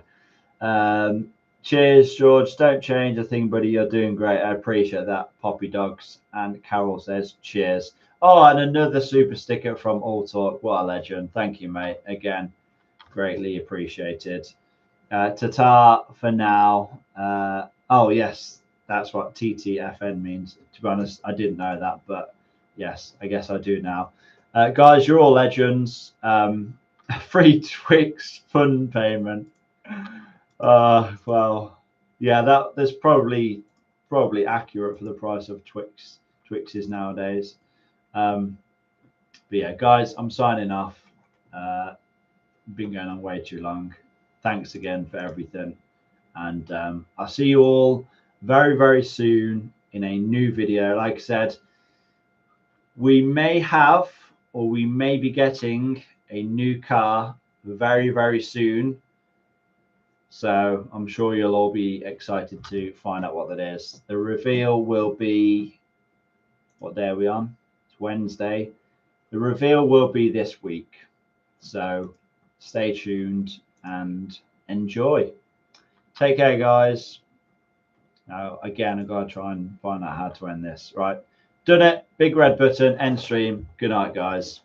Speaker 1: Cheers, George. Don't change a thing, buddy. You're doing great. I appreciate that. Poppy Dogs. And Carol says, cheers. Oh, and another super sticker from All Talk. What a legend. Thank you, mate. Again, greatly appreciated. Tata for now. Oh, yes. That's what TTFN means. To be honest, I didn't know that, but yes, I guess I do now. Guys, you're all legends. Free Twix fund payment. Well, yeah, that's probably accurate for the price of Twixes nowadays. But yeah, guys, I'm signing off. Been going on way too long. Thanks again for everything, and I'll see you all very, very soon in a new video. Like I said, we may have, or we may be getting a new car very, very soon. So I'm sure you'll all be excited to find out what that is. The reveal will be, what day are we on? It's Wednesday. The reveal will be this week. So stay tuned and enjoy. Take care, guys. Now, again, I've got to try and find out how to end this. Right. Done it. Big red button. End stream. Good night, guys.